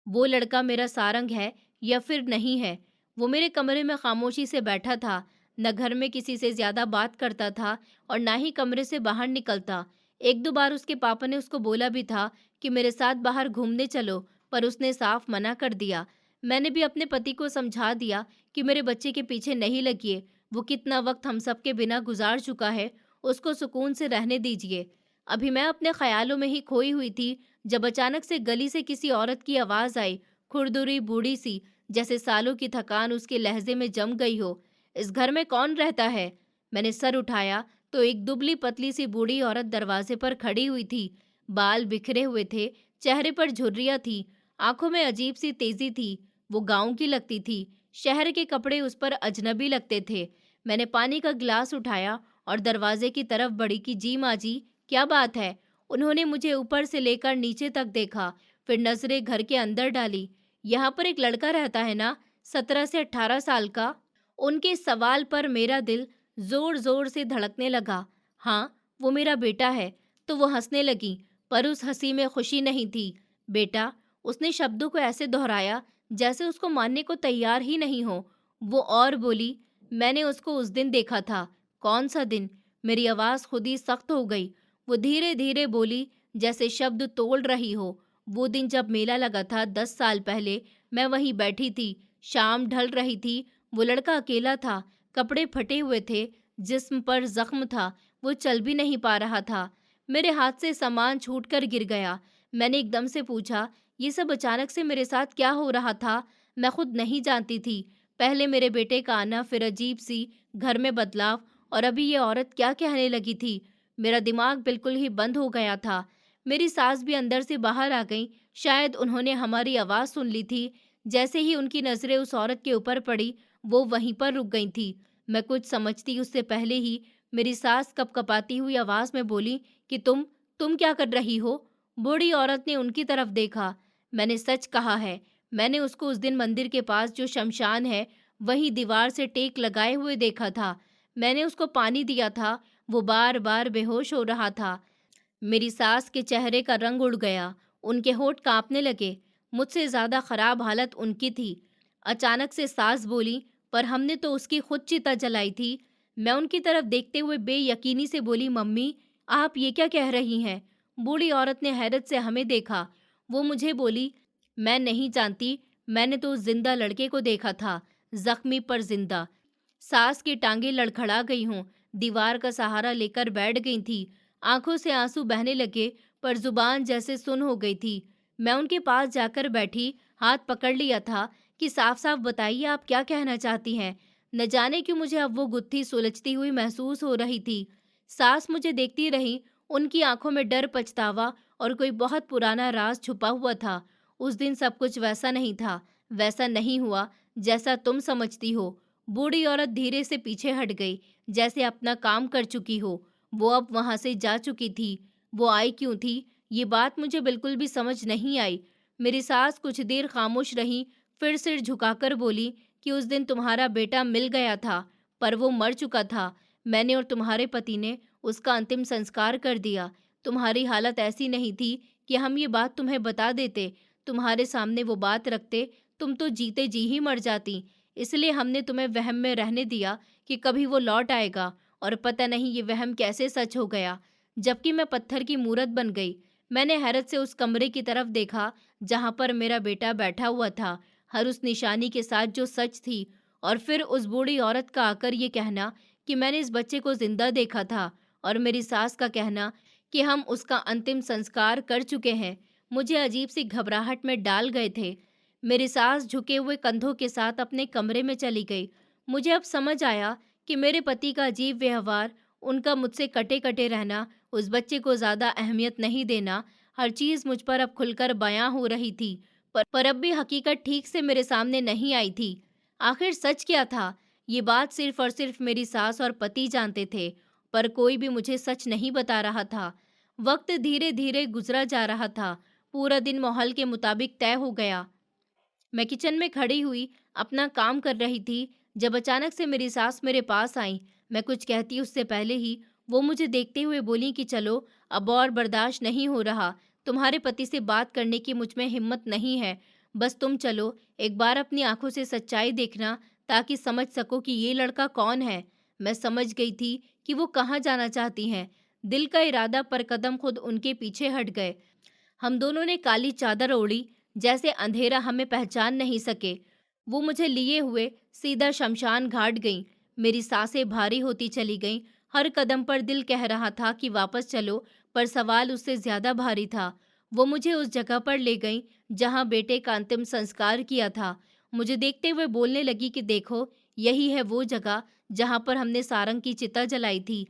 वो लड़का मेरा सारंग है या फिर नहीं है? वो मेरे कमरे में खामोशी से बैठा था, न घर में किसी से ज्यादा बात करता था और ना ही कमरे से बाहर निकलता। एक दो बार उसके पापा ने उसको बोला भी था कि मेरे साथ बाहर घूमने चलो, पर उसने साफ मना कर दिया। मैंने भी अपने पति को समझा दिया कि मेरे बच्चे के पीछे नहीं लगिए, वो कितना वक्त हम सबके बिना गुजार चुका है, उसको सुकून से रहने दीजिए। अभी मैं अपने ख्यालों में ही खोई हुई थी जब अचानक से गली से किसी औरत की आवाज आई, खुरदुरी बूढ़ी सी, जैसे सालों की थकान उसके लहजे में जम गई हो। इस घर में कौन रहता है? मैंने सर उठाया तो एक दुबली पतली सी बूढ़ी औरत दरवाजे पर खड़ी हुई थी। बाल बिखरे हुए थे, चेहरे पर झुर्रियां थी, आंखों में अजीब सी तेजी थी। वो गांव की लगती थी। शहर के कपड़े उस पर अजनबी लगते थे। मैंने पानी का गिलास उठाया और दरवाजे की तरफ बढ़ी कि जी माँ जी, क्या बात है? उन्होंने मुझे ऊपर से लेकर नीचे तक देखा, फिर नजरें घर के अंदर डाली। यहाँ पर एक लड़का रहता है ना, 17 से 18 साल का? उनके सवाल पर मेरा दिल जोर जोर से धड़कने लगा। हाँ, वो मेरा बेटा है। तो वो हंसने लगी, पर उस हंसी में खुशी नहीं थी। बेटा, उसने शब्दों को ऐसे दोहराया जैसे उसको मानने को तैयार ही नहीं हो। वो और बोली, मैंने उसको उस दिन देखा था। कौन सा दिन? मेरी आवाज खुद ही सख्त हो गई। वो धीरे धीरे बोली, जैसे शब्द तोड़ रही हो। वो दिन जब मेला लगा था 10 साल पहले, मैं वहीं बैठी थी। शाम ढल रही थी। वो लड़का अकेला था, कपड़े फटे हुए थे, जिस्म पर जख्म था, वो चल भी नहीं पा रहा था। मेरे हाथ से सामान छूटकर गिर गया। मैंने एकदम से पूछा, ये सब अचानक से मेरे साथ क्या हो रहा था? मैं खुद नहीं जानती थी। पहले मेरे बेटे का आना, फिर अजीब सी घर में बदलाव, और अभी ये औरत क्या कहने लगी थी। मेरा दिमाग बिल्कुल ही बंद हो गया था। मेरी सास भी अंदर से बाहर आ गई। शायद उन्होंने हमारी आवाज़ सुन ली थी। जैसे ही उनकी नज़रें उस औरत के ऊपर पड़ी, वो वहीं पर रुक गई थी। मैं कुछ समझती उससे पहले ही मेरी सास कपकपाती हुई आवाज़ में बोली कि तुम क्या कर रही हो? बूढ़ी औरत ने उनकी तरफ देखा। मैंने सच कहा है। मैंने उसको उस दिन मंदिर के पास जो शमशान है, वहीं दीवार से टेक लगाए हुए देखा था। मैंने उसको पानी दिया था। वो बार बार बेहोश हो रहा था। मेरी सास के चेहरे का रंग उड़ गया। उनके होंठ कांपने लगे। मुझसे ज्यादा खराब हालत उनकी थी। अचानक से सास बोली, पर हमने तो उसकी खुद चिता जलाई थी। मैं उनकी तरफ देखते हुए बेयकीनी से बोली, मम्मी, आप ये क्या कह रही हैं? बूढ़ी औरत ने हैरत से हमें देखा। वो मुझे बोली, मैं नहीं जानती, मैंने तो उस जिंदा लड़के को देखा था, जख्मी पर जिंदा। सास की टांगें लड़खड़ा गई हों, दीवार का सहारा लेकर बैठ गई थी। आंखों से आंसू बहने लगे, पर जुबान जैसे सुन हो गई थी। मैं उनके पास जाकर बैठी, हाथ पकड़ लिया था कि साफ साफ बताइए आप क्या कहना चाहती हैं। न जाने क्यों मुझे अब वो गुत्थी सुलझती हुई महसूस हो रही थी। सास मुझे देखती रही, उनकी आंखों में डर, पछतावा और कोई बहुत पुराना राज छुपा हुआ था। उस दिन सब कुछ वैसा नहीं था, वैसा नहीं हुआ जैसा तुम समझती हो। बूढ़ी औरत धीरे से पीछे हट गई, जैसे अपना काम कर चुकी हो। वो अब वहां से जा चुकी थी। वो आई क्यों थी, ये बात मुझे बिल्कुल भी समझ नहीं आई। मेरी सास कुछ देर खामोश रही, फिर सिर झुकाकर बोली कि उस दिन तुम्हारा बेटा मिल गया था, पर वो मर चुका था। मैंने और तुम्हारे पति ने उसका अंतिम संस्कार कर दिया। तुम्हारी हालत ऐसी नहीं थी कि हम ये बात तुम्हें बता देते। तुम्हारे सामने वो बात रखते, तुम तो जीते जी ही मर जाती। इसलिए हमने तुम्हें वहम में रहने दिया कि कभी वो लौट आएगा, और पता नहीं ये वहम कैसे सच हो गया। जबकि मैं पत्थर की मूरत बन गई। मैंने हैरत से उस कमरे की तरफ देखा जहां पर मेरा बेटा बैठा हुआ था, हर उस निशानी के साथ जो सच थी। और फिर उस बूढ़ी औरत का आकर ये कहना कि मैंने इस बच्चे को जिंदा देखा था, और मेरी सास का कहना कि हम उसका अंतिम संस्कार कर चुके हैं, मुझे अजीब सी घबराहट में डाल गए थे। मेरी सास झुके हुए कंधों के साथ अपने कमरे में चली गई। मुझे अब समझ आया कि मेरे पति का अजीब व्यवहार, उनका मुझसे कटे कटे रहना, उस बच्चे को ज्यादा अहमियत नहीं देना, हर चीज मुझ पर अब खुलकर बयां हो रही थी। पर अब भी हकीकत ठीक से मेरे सामने नहीं आई थी। आखिर सच क्या था? ये बात सिर्फ और सिर्फ मेरी सास और पति जानते थे, पर कोई भी मुझे सच नहीं बता रहा था। वक्त धीरे धीरे गुजरा जा रहा था। पूरा दिन माहौल के मुताबिक तय हो गया। मैं किचन में खड़ी हुई अपना काम कर रही थी, जब अचानक से मेरी सास मेरे पास आई। मैं कुछ कहती उससे पहले ही वो मुझे देखते हुए बोली कि चलो, अब और बर्दाश्त नहीं हो रहा। तुम्हारे पति से बात करने की मुझ में हिम्मत नहीं है। बस तुम चलो, एक बार अपनी आंखों से सच्चाई देखना, ताकि समझ सको कि ये लड़का कौन है। मैं समझ गई थी कि वो कहाँ जाना चाहती हैं। दिल का इरादा पर कदम खुद उनके पीछे हट गए। हम दोनों ने काली चादर ओढ़ी, जैसे अंधेरा हमें पहचान नहीं सके। वो मुझे लिए हुए सीधा शमशान घाट गईं। मेरी सांसें भारी होती चली गईं। हर कदम पर दिल कह रहा था कि वापस चलो, पर सवाल उससे ज्यादा भारी था। वो मुझे उस जगह पर ले गईं जहां बेटे का अंतिम संस्कार किया था। मुझे देखते हुए बोलने लगी कि देखो, यही है वो जगह जहां पर हमने सारंग की चिता जलाई थी।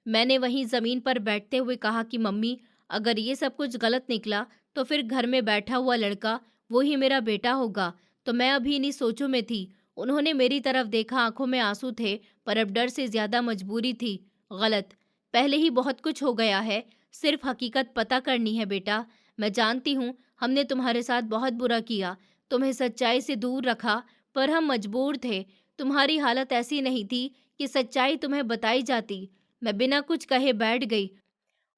मैंने वहीं जमीन पर बैठते हुए कहा कि मम्मी, अगर ये सब कुछ गलत निकला तो फिर घर में बैठा हुआ लड़का वो ही मेरा बेटा होगा। तो मैं अभी इन्हीं सोचों में थी। उन्होंने मेरी तरफ देखा, आंखों में आंसू थे, पर अब डर से ज्यादा मजबूरी थी। गलत, पहले ही बहुत कुछ हो गया है। सिर्फ हकीकत पता करनी है बेटा। मैं जानती हूँ हमने तुम्हारे साथ बहुत बुरा किया, तुम्हें सच्चाई से दूर रखा, पर हम मजबूर थे। तुम्हारी हालत ऐसी नहीं थी कि सच्चाई तुम्हें बताई जाती। मैं बिना कुछ कहे बैठ गई।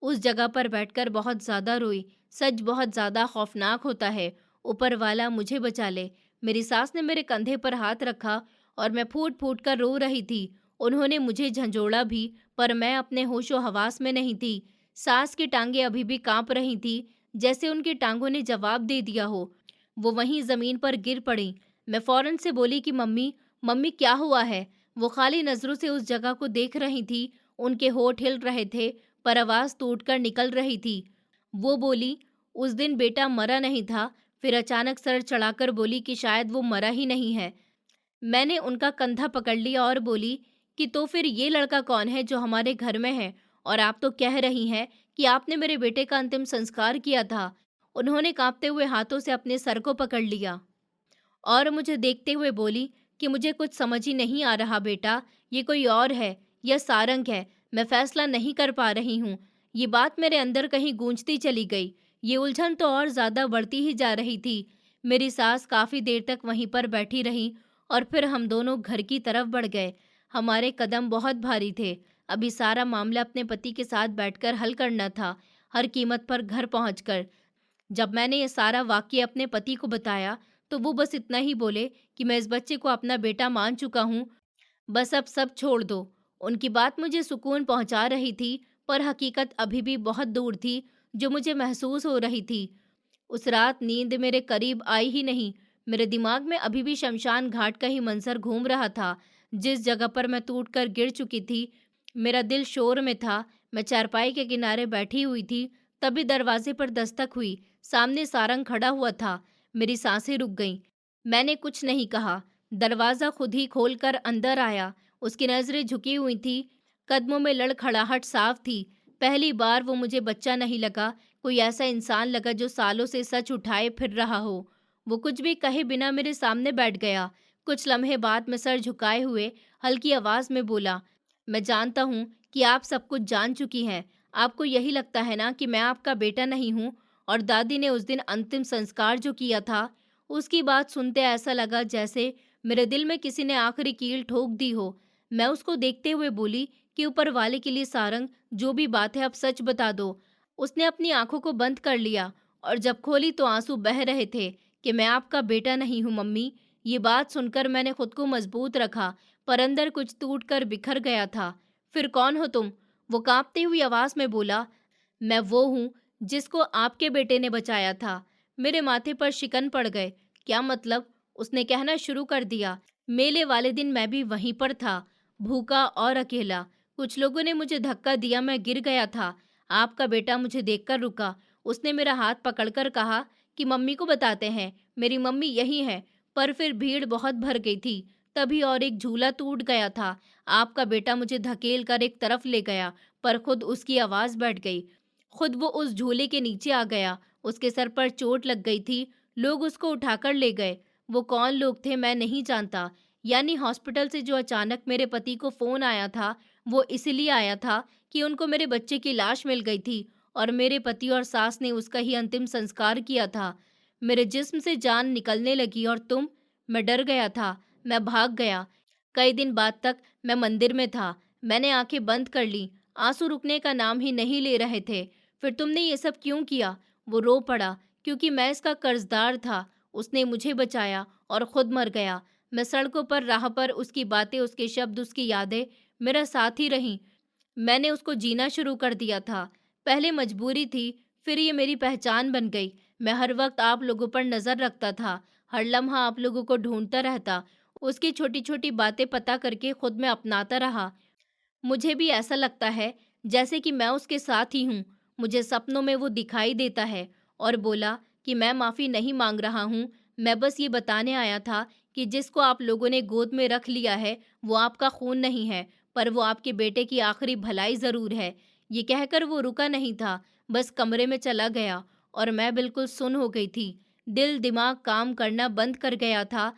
उस जगह पर बैठकर बहुत ज्यादा रोई। सच बहुत ज्यादा खौफनाक होता है। ऊपर वाला मुझे बचा ले। मेरी सास ने मेरे कंधे पर हाथ रखा और मैं फूट फूट कर रो रही थी। उन्होंने मुझे झंझोड़ा भी, पर मैं अपने होशो हवास में नहीं थी। सास की टांगें अभी भी कांप रही थी, जैसे उनकी टांगों ने जवाब दे दिया हो। वो वहीं जमीन पर गिर पड़ी। मैं फौरन से बोली कि मम्मी, मम्मी क्या हुआ है? वो खाली नजरों से उस जगह को देख रही थी। उनके होठ हिल रहे थे, पर आवाज टूटकर निकल रही थी। वो बोली, उस दिन बेटा मरा नहीं था। फिर अचानक सर चढ़ाकर बोली कि शायद वो मरा ही नहीं है। मैंने उनका कंधा पकड़ लिया और बोली कि तो फिर ये लड़का कौन है जो हमारे घर में है? और आप तो कह रही हैं कि आपने मेरे बेटे का अंतिम संस्कार किया था। उन्होंने कांपते हुए हाथों से अपने सर को पकड़ लिया और मुझे देखते हुए बोली कि मुझे कुछ समझ ही नहीं आ रहा बेटा, ये कोई और है या सारंग है, मैं फैसला नहीं कर पा रही हूँ। ये बात मेरे अंदर कहीं गूंजती चली गई। ये उलझन तो और ज्यादा बढ़ती ही जा रही थी। मेरी सास काफी देर तक वहीं पर बैठी रही और फिर हम दोनों घर की तरफ बढ़ गए। हमारे कदम बहुत भारी थे। अभी सारा मामला अपने पति के साथ बैठकर हल करना था, हर कीमत पर घर पहुंचकर। जब मैंने ये सारा वाक़या अपने पति को बताया, तो वो बस इतना ही बोले कि मैं इस बच्चे को अपना बेटा मान चुका हूँ, बस अब सब छोड़ दो। उनकी बात मुझे सुकून पहुँचा रही थी, पर हकीकत अभी भी बहुत दूर थी, जो मुझे महसूस हो रही थी। उस रात नींद मेरे करीब आई ही नहीं। मेरे दिमाग में अभी भी शमशान घाट का ही मंजर घूम रहा था, जिस जगह पर मैं टूट कर गिर चुकी थी। मेरा दिल शोर में था। मैं चारपाई के किनारे बैठी हुई थी, तभी दरवाजे पर दस्तक हुई। सामने सारंग खड़ा हुआ था। मेरी सांसें रुक गईं। मैंने कुछ नहीं कहा। दरवाज़ा खुद ही खोलकर अंदर आया। उसकी नज़रें झुकी हुई थी, कदमों में लड़खड़ाहट साफ थी। पहली बार वो मुझे बच्चा नहीं लगा, कोई ऐसा इंसान लगा जो सालों से सच उठाए फिर रहा हो। वो कुछ भी कहे बिना मेरे सामने बैठ गया। कुछ लम्हे बाद मैं सर झुकाए हुए हल्की आवाज़ में बोला, मैं जानता हूँ कि आप सब कुछ जान चुकी हैं। आपको यही लगता है ना कि मैं आपका बेटा नहीं हूँ, और दादी ने उस दिन अंतिम संस्कार जो किया था, उसकी बात सुनते ऐसा लगा जैसे मेरे दिल में किसी ने आखिरी कील ठोक दी हो। मैं उसको देखते हुए बोली कि ऊपर वाले के लिए सारंग, जो भी बात है अब सच बता दो। उसने अपनी आंखों को बंद कर लिया, और जब खोली तो आंसू बह रहे थे कि मैं आपका बेटा नहीं हूँ मम्मी। ये बात सुनकर मैंने खुद को मजबूत रखा, पर अंदर कुछ टूट कर बिखर गया था। फिर कौन हो तुम? वो कांपती हुई आवाज में बोला। मैं वो हूँ जिसको आपके बेटे ने बचाया था। मेरे माथे पर शिकन पड़ गए। क्या मतलब? उसने कहना शुरू कर दिया। मेले वाले दिन मैं भी वहीं पर था, भूखा और अकेला। कुछ लोगों ने मुझे धक्का दिया, मैं गिर गया था। आपका बेटा मुझे देखकर रुका। उसने मेरा हाथ पकड़कर कहा कि मम्मी को बताते हैं, मेरी मम्मी यही है। पर फिर भीड़ बहुत भर गई थी। तभी और एक झूला टूट गया था। आपका बेटा मुझे धकेल कर एक तरफ ले गया, पर खुद उसकी आवाज़ बैठ गई। खुद वो उस झूले के नीचे आ गया। उसके सर पर चोट लग गई थी। लोग उसको उठाकर ले गए। वो कौन लोग थे मैं नहीं जानता। यानी हॉस्पिटल से जो अचानक मेरे पति को फ़ोन आया था, वो इसलिए आया था कि उनको मेरे बच्चे की लाश मिल गई थी, और मेरे पति और सास ने उसका ही अंतिम संस्कार किया था। मेरे जिस्म से जान निकलने लगी, और तुम? मैं डर गया था। मैं भाग गया। कई दिन बाद तक मैं मंदिर में था। मैंने आंखें बंद कर ली। आंसू रुकने का नाम ही नहीं ले रहे थे। फिर तुमने ये सब क्यों किया? वो रो पड़ा। क्योंकि मैं इसका कर्जदार था। उसने मुझे बचाया और खुद मर गया। मैं सड़कों पर, राह पर, उसकी बातें, उसके शब्द, उसकी यादें मेरा साथ ही रहीं। मैंने उसको जीना शुरू कर दिया था। पहले मजबूरी थी, फिर ये मेरी पहचान बन गई। मैं हर वक्त आप लोगों पर नज़र रखता था, हर लम्हा आप लोगों को ढूंढता रहता। उसकी छोटी-छोटी बातें पता करके खुद में अपनाता रहा। मुझे भी ऐसा लगता है जैसे कि मैं उसके साथ ही हूँ। मुझे सपनों में वो दिखाई देता है। और बोला कि मैं माफ़ी नहीं मांग रहा हूँ, मैं बस ये बताने आया था कि जिसको आप लोगों ने गोद में रख लिया है, वो आपका खून नहीं है, पर वो आपके बेटे की आखिरी भलाई ज़रूर है। ये कहकर वो रुका नहीं था, बस कमरे में चला गया, और मैं बिल्कुल सुन्न हो गई थी। दिल दिमाग काम करना बंद कर गया था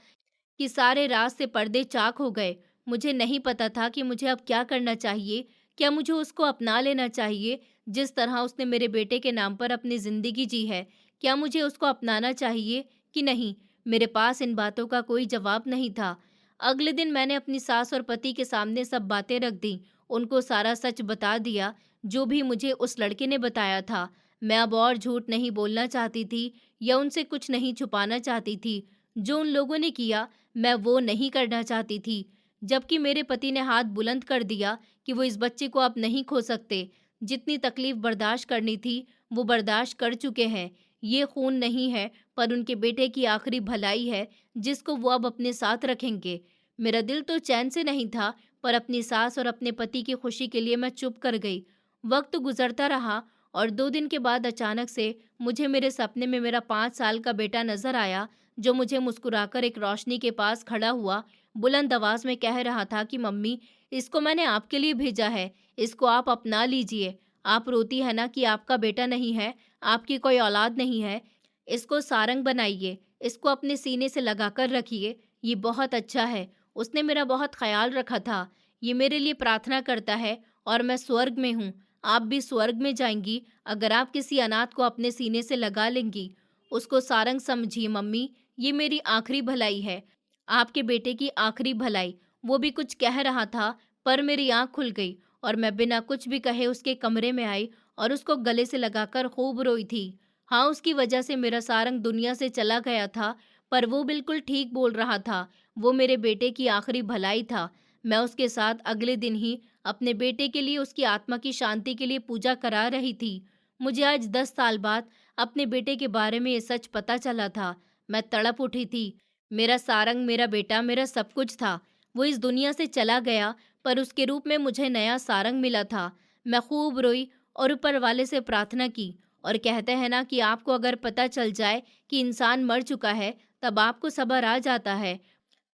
कि सारे राज से पर्दे चाक हो गए। मुझे नहीं पता था कि मुझे अब क्या करना चाहिए। क्या मुझे उसको अपना लेना चाहिए, जिस तरह उसने मेरे बेटे के नाम पर अपनी ज़िंदगी जी है? क्या मुझे उसको अपनाना चाहिए कि नहीं? मेरे पास इन बातों का कोई जवाब नहीं था। अगले दिन मैंने अपनी सास और पति के सामने सब बातें रख दी। उनको सारा सच बता दिया, जो भी मुझे उस लड़के ने बताया था। मैं अब और झूठ नहीं बोलना चाहती थी, या उनसे कुछ नहीं छुपाना चाहती थी। जो उन लोगों ने किया, मैं वो नहीं करना चाहती थी। जबकि मेरे पति ने हाथ बुलंद कर दिया कि वो इस बच्चे को अब नहीं खो सकते। जितनी तकलीफ बर्दाश्त करनी थी, वो बर्दाश्त कर चुके हैं। ये खून नहीं है, पर उनके बेटे की आखिरी भलाई है, जिसको वो अब अपने साथ रखेंगे। मेरा दिल तो चैन से नहीं था, पर अपनी सास और अपने पति की खुशी के लिए मैं चुप कर गई। वक्त गुजरता रहा, और 2 दिन के बाद अचानक से मुझे मेरे सपने में मेरा 5 साल का बेटा नजर आया, जो मुझे मुस्कुराकर एक रोशनी के पास खड़ा हुआ, बुलंद आवाज में कह रहा था कि मम्मी, इसको मैंने आपके लिए भेजा है, इसको आप अपना लीजिए। आप रोती है ना कि आपका बेटा नहीं है, आपकी कोई औलाद नहीं है। इसको सारंग बनाइए, इसको अपने सीने से लगाकर रखिए, ये बहुत अच्छा है। उसने मेरा बहुत ख्याल रखा था। ये मेरे लिए प्रार्थना करता है, और मैं स्वर्ग में हूँ। आप भी स्वर्ग में जाएंगी अगर आप किसी अनाथ को अपने सीने से लगा लेंगी। उसको सारंग समझिए मम्मी, ये मेरी आखिरी भलाई है, आपके बेटे की आखिरी भलाई। वो भी कुछ कह रहा था, पर मेरी आंख खुल गई, और मैं बिना कुछ भी कहे उसके कमरे में आई, और उसको गले से लगाकर खूब रोई थी। हाँ, उसकी वजह से मेरा सारंग दुनिया से चला गया था, पर वो बिल्कुल ठीक बोल रहा था। वो मेरे बेटे की आखिरी भलाई था। मैं उसके साथ अगले दिन ही अपने बेटे के लिए, उसकी आत्मा की शांति के लिए पूजा करा रही थी। मुझे आज 10 साल बाद अपने बेटे के बारे में ये सच पता चला था। मैं तड़प उठी थी। मेरा सारंग, मेरा बेटा, मेरा सब कुछ था। वो इस दुनिया से चला गया, पर उसके रूप में मुझे नया सारंग मिला था। मैं खूब रोई और ऊपर वाले से प्रार्थना की। और कहते हैं ना कि आपको अगर पता चल जाए कि इंसान मर चुका है, तब आपको सब्र आ जाता है,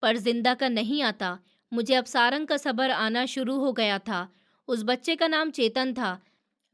पर जिंदा का नहीं आता। मुझे अब सारंग का सब्र आना शुरू हो गया था। उस बच्चे का नाम चेतन था।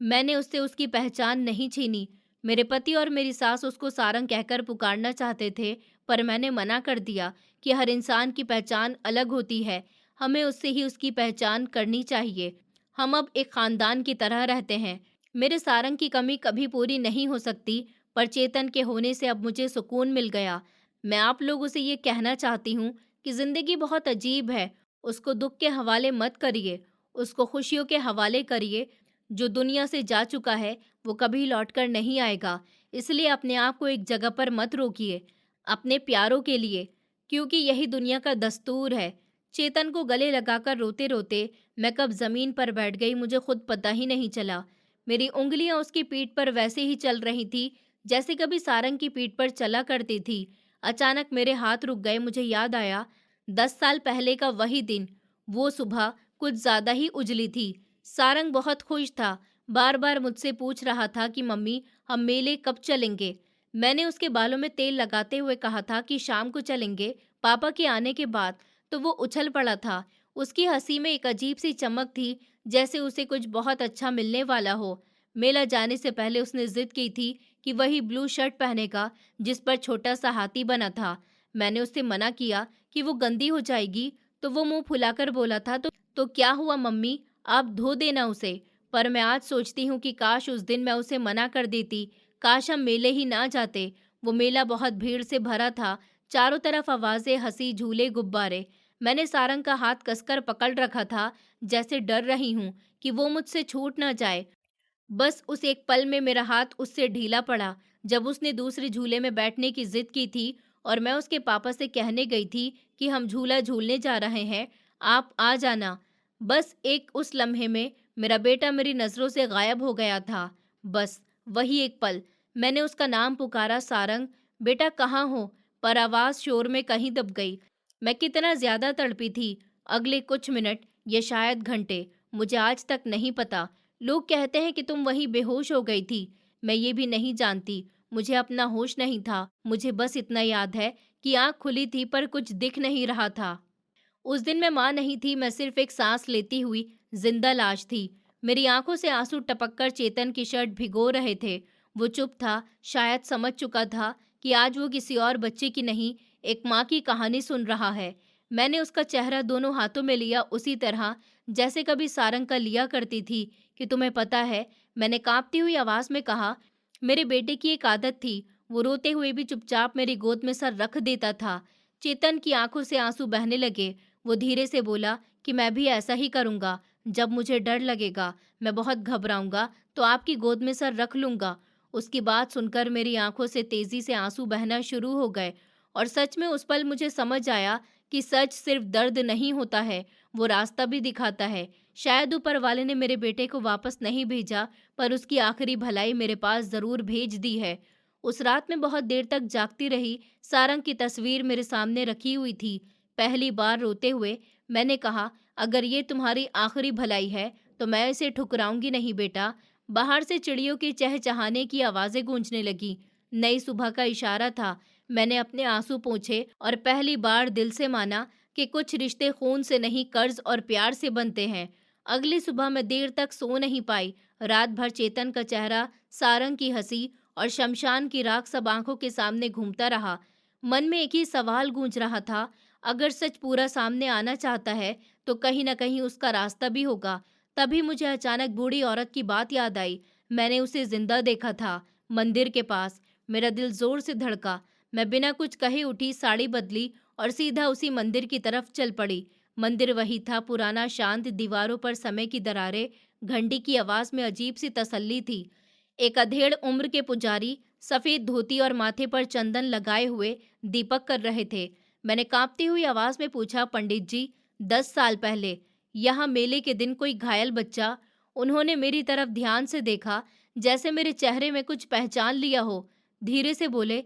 मैंने उससे उसकी पहचान नहीं छीनी। मेरे पति और मेरी सास उसको सारंग कहकर पुकारना चाहते थे, पर मैंने मना कर दिया कि हर इंसान की पहचान अलग होती है। हमें उससे ही उसकी पहचान करनी चाहिए। हम अब एक खानदान की तरह रहते हैं। मेरे सारंग की कमी कभी पूरी नहीं हो सकती, पर चेतन के होने से अब मुझे सुकून मिल गया। मैं आप लोगों से ये कहना चाहती हूँ कि जिंदगी बहुत अजीब है। उसको दुख के हवाले मत करिए, उसको खुशियों के हवाले करिए। जो दुनिया से जा चुका है, वो कभी लौटकर नहीं आएगा। इसलिए अपने आप को एक जगह पर मत रोकिए, अपने प्यारों के लिए, क्योंकि यही दुनिया का दस्तूर है। चेतन को गले लगाकर रोते रोते मैं कब जमीन पर बैठ गई, मुझे खुद पता ही नहीं चला। मेरी उंगलियां उसकी पीठ पर वैसे ही चल रही थी जैसे कभी सारंग की पीठ पर चला करती थी। अचानक मेरे हाथ रुक गए। मुझे याद आया 10 साल पहले का वही दिन। वो सुबह कुछ ज्यादा ही उजली थी। सारंग बहुत खुश था। बार बार मुझसे पूछ रहा था कि मम्मी, हम मेले कब चलेंगे। मैंने उसके बालों में तेल लगाते हुए कहा था कि शाम को चलेंगे, पापा के आने के बाद। तो वो उछल पड़ा था। उसकी हंसी में एक अजीब सी चमक थी, जैसे उसे कुछ बहुत अच्छा मिलने वाला हो। मेला जाने से पहले उसने जिद की थी कि वही ब्लू शर्ट पहनेगा जिस पर छोटा सा हाथी बना था। मैंने उससे मना किया कि वो गंदी हो जाएगी, तो वो मुंह फुलाकर बोला था, तो क्या हुआ मम्मी, आप धो देना उसे। पर मैं आज सोचती हूँ कि काश उस दिन मैं उसे मना कर देती। काश हम मेले ही ना जाते। वो मेला बहुत भीड़ से भरा था। चारों तरफ आवाजें, हंसी, झूले, गुब्बारे। मैंने सारंग का हाथ कसकर पकड़ रखा था, जैसे डर रही हूँ कि वो मुझसे छूट ना जाए। बस उस एक पल में मेरा हाथ उससे ढीला पड़ा, जब उसने दूसरे झूले में बैठने की जिद की थी और मैं उसके पापा से कहने गई थी कि हम झूला झूलने जा रहे हैं, आप आ जाना। बस एक उस लम्हे में मेरा बेटा मेरी नज़रों से गायब हो गया था। बस वही एक पल। मैंने उसका नाम पुकारा, सारंग, बेटा कहाँ हो? पर आवाज़ शोर में कहीं दब गई। मैं कितना ज़्यादा तड़पी थी। अगले कुछ मिनट या शायद घंटे, मुझे आज तक नहीं पता। लोग कहते हैं कि तुम वहीं बेहोश हो गई थी। मैं ये भी नहीं जानती। मुझे अपना होश नहीं था। मुझे बस इतना याद है कि आँख खुली थी पर कुछ दिख नहीं रहा था। उस दिन मैं माँ नहीं थी, मैं सिर्फ एक सांस लेती हुई जिंदा लाश थी। मेरी आंखों से आंसू टपककर चेतन की शर्ट भिगो रहे थे। वो चुप था, शायद समझ चुका था कि आज वो किसी और बच्चे की नहीं, एक माँ की कहानी सुन रहा है। मैंने उसका चेहरा दोनों हाथों में लिया, उसी तरह जैसे कभी सारंग का लिया करती थी। कि तुम्हें पता है, मैंने कांपती हुई आवाज में कहा, मेरे बेटे की एक आदत थी, वो रोते हुए भी चुपचाप मेरी गोद में सर रख देता था। चेतन की आंखों से आंसू बहने लगे। वो धीरे से बोला कि मैं भी ऐसा ही करूंगा। जब मुझे डर लगेगा, मैं बहुत घबराऊंगा, तो आपकी गोद में सर रख लूंगा। उसकी बात सुनकर मेरी आंखों से तेजी से आंसू बहना शुरू हो गए। और सच में उस पल मुझे समझ आया कि सच सिर्फ दर्द नहीं होता है, वो रास्ता भी दिखाता है। शायद ऊपर वाले ने मेरे बेटे को वापस नहीं भेजा, पर उसकी आखिरी भलाई मेरे पास जरूर भेज दी है। उस रात में बहुत देर तक जागती रही। सारंग की तस्वीर मेरे सामने रखी हुई थी। पहली बार रोते हुए मैंने कहा, अगर ये तुम्हारी आखिरी भलाई है तो मैं इसे ठुकराऊंगी नहीं बेटा। बाहर से चिड़ियों के चहचहाने की आवाजें गूंजने लगी। नई सुबह का इशारा था। मैंने अपने आंसू पोंछे और पहली बार दिल से माना कि कुछ रिश्ते खून से नहीं, कर्ज और प्यार से बनते हैं। अगली सुबह मैं देर तक सो नहीं पाई। रात भर चेतन का चेहरा, सारंग की हंसी और शमशान की राख सब आंखों के सामने घूमता रहा। मन में एक ही सवाल गूंज रहा था, अगर सच पूरा सामने आना चाहता है तो कहीं ना कहीं उसका रास्ता भी होगा। तभी मुझे अचानक बूढ़ी औरत की बात याद आई। मैंने उसे जिंदा देखा था, मंदिर के पास। मेरा दिल जोर से धड़का। मैं बिना कुछ कहे उठी, साड़ी बदली और सीधा उसी मंदिर की तरफ चल पड़ी। मंदिर वही था, पुराना, शांत, दीवारों पर समय की दरारें, घंटी की आवाज में अजीब सी तसल्ली थी। एक अधेड़ उम्र के पुजारी सफेद धोती और माथे पर चंदन लगाए हुए दीपक कर रहे थे। मैंने कांपती हुई आवाज में पूछा, पंडित जी, 10 साल पहले यहाँ मेले के दिन कोई घायल बच्चा। उन्होंने मेरी तरफ ध्यान से देखा, जैसे मेरे चेहरे में कुछ पहचान लिया हो। धीरे से बोले,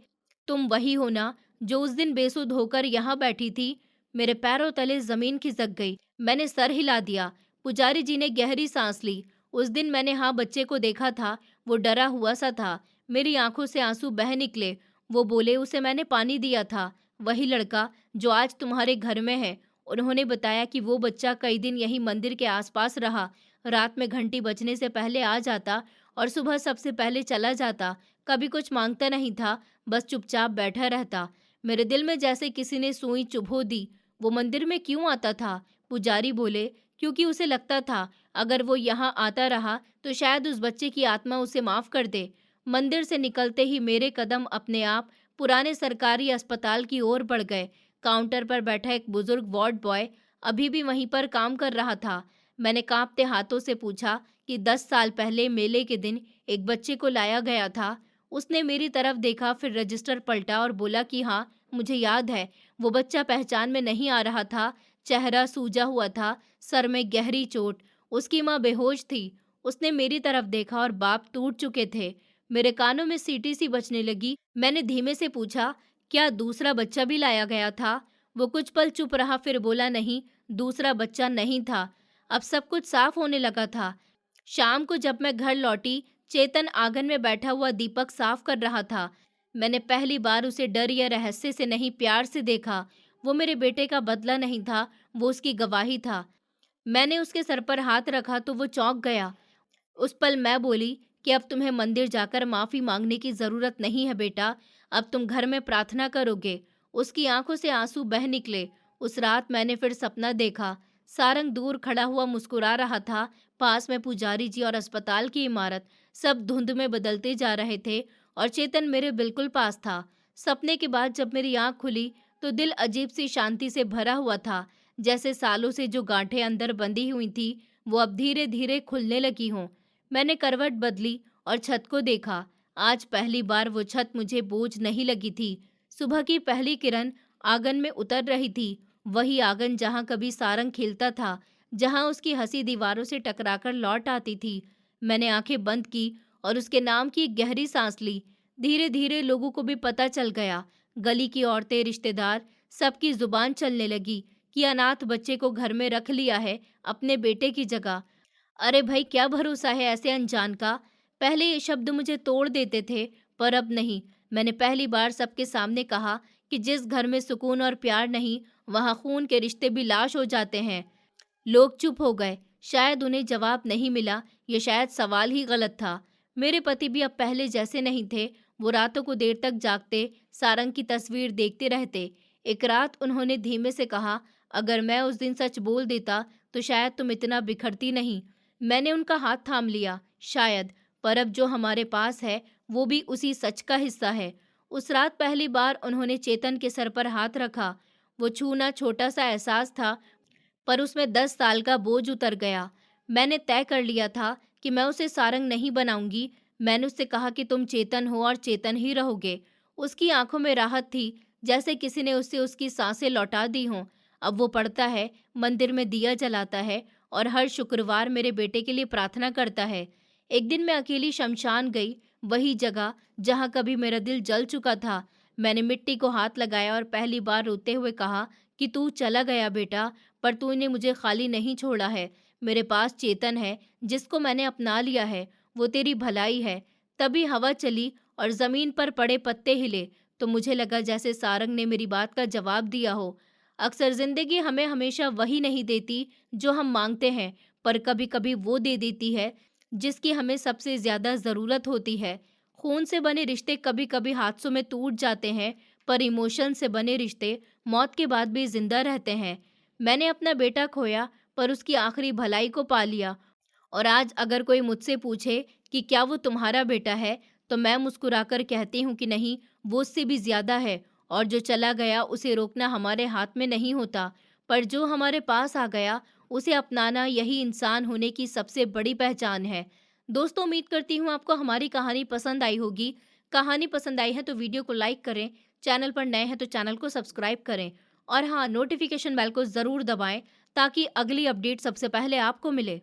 तुम वही हो ना जो उस दिन बेसुध होकर यहाँ बैठी थी? मेरे पैरों तले जमीन खिसक गई। मैंने सर हिला दिया। पुजारी जी ने गहरी सांस ली। उस दिन मैंने हाँ बच्चे को देखा था, वो डरा हुआ सा था। मेरी आंखों से आंसू बह निकले। वो बोले, उसे मैंने पानी दिया था, वही लड़का जो आज तुम्हारे घर में है। उन्होंने बताया कि वो बच्चा कई दिन यही मंदिर के आसपास रहा। रात में घंटी बजने से पहले आ जाता और सुबह सबसे पहले चला जाता। कभी कुछ मांगता नहीं था, बस चुपचाप बैठा रहता। मेरे दिल में जैसे किसी ने सुई चुभो दी। वो मंदिर में क्यों आता था? पुजारी बोले, क्योंकि उसे लगता था अगर वो यहाँ आता रहा तो शायद उस बच्चे की आत्मा उसे माफ कर दे। मंदिर से निकलते ही मेरे कदम अपने आप पुराने सरकारी अस्पताल की ओर बढ़ गए। काउंटर पर बैठा एक बुजुर्ग वार्ड बॉय अभी भी वहीं पर काम कर रहा था। मैंने कांपते हाथों से पूछा कि 10 साल पहले मेले के दिन एक बच्चे को लाया गया था। उसने मेरी तरफ देखा, फिर रजिस्टर पलटा और बोला कि हाँ, मुझे याद है। वो बच्चा पहचान में नहीं आ रहा था। चेहरा सूजा हुआ था, सर में गहरी चोट। उसकी माँ बेहोश थी। उसने मेरी तरफ देखा और बाप टूट चुके थे। मेरे कानों में सीटी सी बजने लगी। मैंने धीमे से पूछा, क्या दूसरा बच्चा भी लाया गया था? वो कुछ पल चुप रहा, फिर बोला, नहीं, दूसरा बच्चा नहीं था। अब सब कुछ साफ होने लगा था। शाम को जब मैं घर लौटी, चेतन आंगन में बैठा हुआ दीपक साफ कर रहा था। मैंने पहली बार उसे डर या रहस्य से नहीं, प्यार से देखा। वो मेरे बेटे का बदला नहीं था, वो उसकी गवाही था। मैंने उसके सर पर हाथ रखा तो वो चौंक गया। उस पल मैं बोली कि अब तुम्हें मंदिर जाकर माफी मांगने की जरूरत नहीं है बेटा, अब तुम घर में प्रार्थना करोगे। उसकी आंखों से आंसू बह निकले। उस रात मैंने फिर सपना देखा। सारंग दूर खड़ा हुआ मुस्कुरा रहा था। पास में पुजारी जी और अस्पताल की इमारत, सब धुंध में बदलते जा रहे थे और चेतन मेरे बिल्कुल पास था। सपने के बाद जब मेरी आंख खुली तो दिल अजीब सी शांति से भरा हुआ था, जैसे सालों से जो गांठें अंदर बंधी हुई थी वो अब धीरे धीरे खुलने लगी हों। मैंने करवट बदली और छत को देखा। आज पहली बार वो छत मुझे बोझ नहीं लगी थी। सुबह की पहली किरण आंगन में उतर रही थी। वही आंगन जहाँ कभी सारंग खेलता था, जहाँ उसकी हंसी दीवारों से टकराकर लौट आती थी। मैंने आंखें बंद की और उसके नाम की एक गहरी सांस ली। धीरे धीरे लोगों को भी पता चल गया। गली की औरतें, रिश्तेदार, सबकी जुबान चलने लगी कि अनाथ बच्चे को घर में रख लिया है अपने बेटे की जगह। अरे भाई, क्या भरोसा है ऐसे अनजान का। पहले ये शब्द मुझे तोड़ देते थे, पर अब नहीं। मैंने पहली बार सबके सामने कहा कि जिस घर में सुकून और प्यार नहीं, वहाँ खून के रिश्ते भी लाश हो जाते हैं। लोग चुप हो गए। शायद उन्हें जवाब नहीं मिला, ये शायद सवाल ही गलत था। मेरे पति भी अब पहले जैसे नहीं थे। वो रातों को देर तक जागते, सारंग की तस्वीर देखते रहते। एक रात उन्होंने धीमे से कहा, अगर मैं उस दिन सच बोल देता तो शायद तुम इतना बिखरती नहीं। मैंने उनका हाथ थाम लिया। शायद, पर अब जो हमारे पास है वो भी उसी सच का हिस्सा है। उस रात पहली बार उन्होंने चेतन के सर पर हाथ रखा। वो छूना छोटा सा एहसास था, पर उसमें 10 साल का बोझ उतर गया। मैंने तय कर लिया था कि मैं उसे सारंग नहीं बनाऊंगी। मैंने उससे कहा कि तुम चेतन हो और चेतन ही रहोगे। उसकी आंखों में राहत थी, जैसे किसी ने उससे उसकी सांसें लौटा दी हों। अब वो पढ़ता है, मंदिर में दिया जलाता है और हर शुक्रवार मेरे बेटे के लिए प्रार्थना करता है। एक दिन मैं अकेली शमशान गई, वही जगह जहाँ कभी मेरा दिल जल चुका था। मैंने मिट्टी को हाथ लगाया और पहली बार रोते हुए कहा कि तू चला गया बेटा, पर तूने मुझे खाली नहीं छोड़ा है। मेरे पास चेतन है, जिसको मैंने अपना लिया है। वो तेरी भलाई है। तभी हवा चली और जमीन पर पड़े पत्ते हिले तो मुझे लगा जैसे सारंग ने मेरी बात का जवाब दिया हो। अक्सर जिंदगी हमें हमेशा वही नहीं देती जो हम मांगते हैं, पर कभी कभी वो दे देती है जिसकी हमें सबसे ज्यादा जरूरत होती है। खून से बने रिश्ते कभी कभी हादसों में टूट जाते हैं, पर इमोशन से बने रिश्ते मौत के बाद भी जिंदा रहते हैं। मैंने अपना बेटा खोया, पर उसकी आखिरी भलाई को पा लिया। और आज अगर कोई मुझसे पूछे कि क्या वो तुम्हारा बेटा है, तो मैं मुस्कुराकर कहती हूँ कि नहीं, वो उससे भी ज्यादा है। और जो चला गया उसे रोकना हमारे हाथ में नहीं होता, पर जो हमारे पास आ गया उसे अपनाना, यही इंसान होने की सबसे बड़ी पहचान है। दोस्तों, उम्मीद करती हूँ आपको हमारी कहानी पसंद आई होगी। कहानी पसंद आई है तो वीडियो को लाइक करें, चैनल पर नए हैं तो चैनल को सब्सक्राइब करें और हाँ, नोटिफिकेशन बेल को ज़रूर दबाएं ताकि अगली अपडेट सबसे पहले आपको मिले।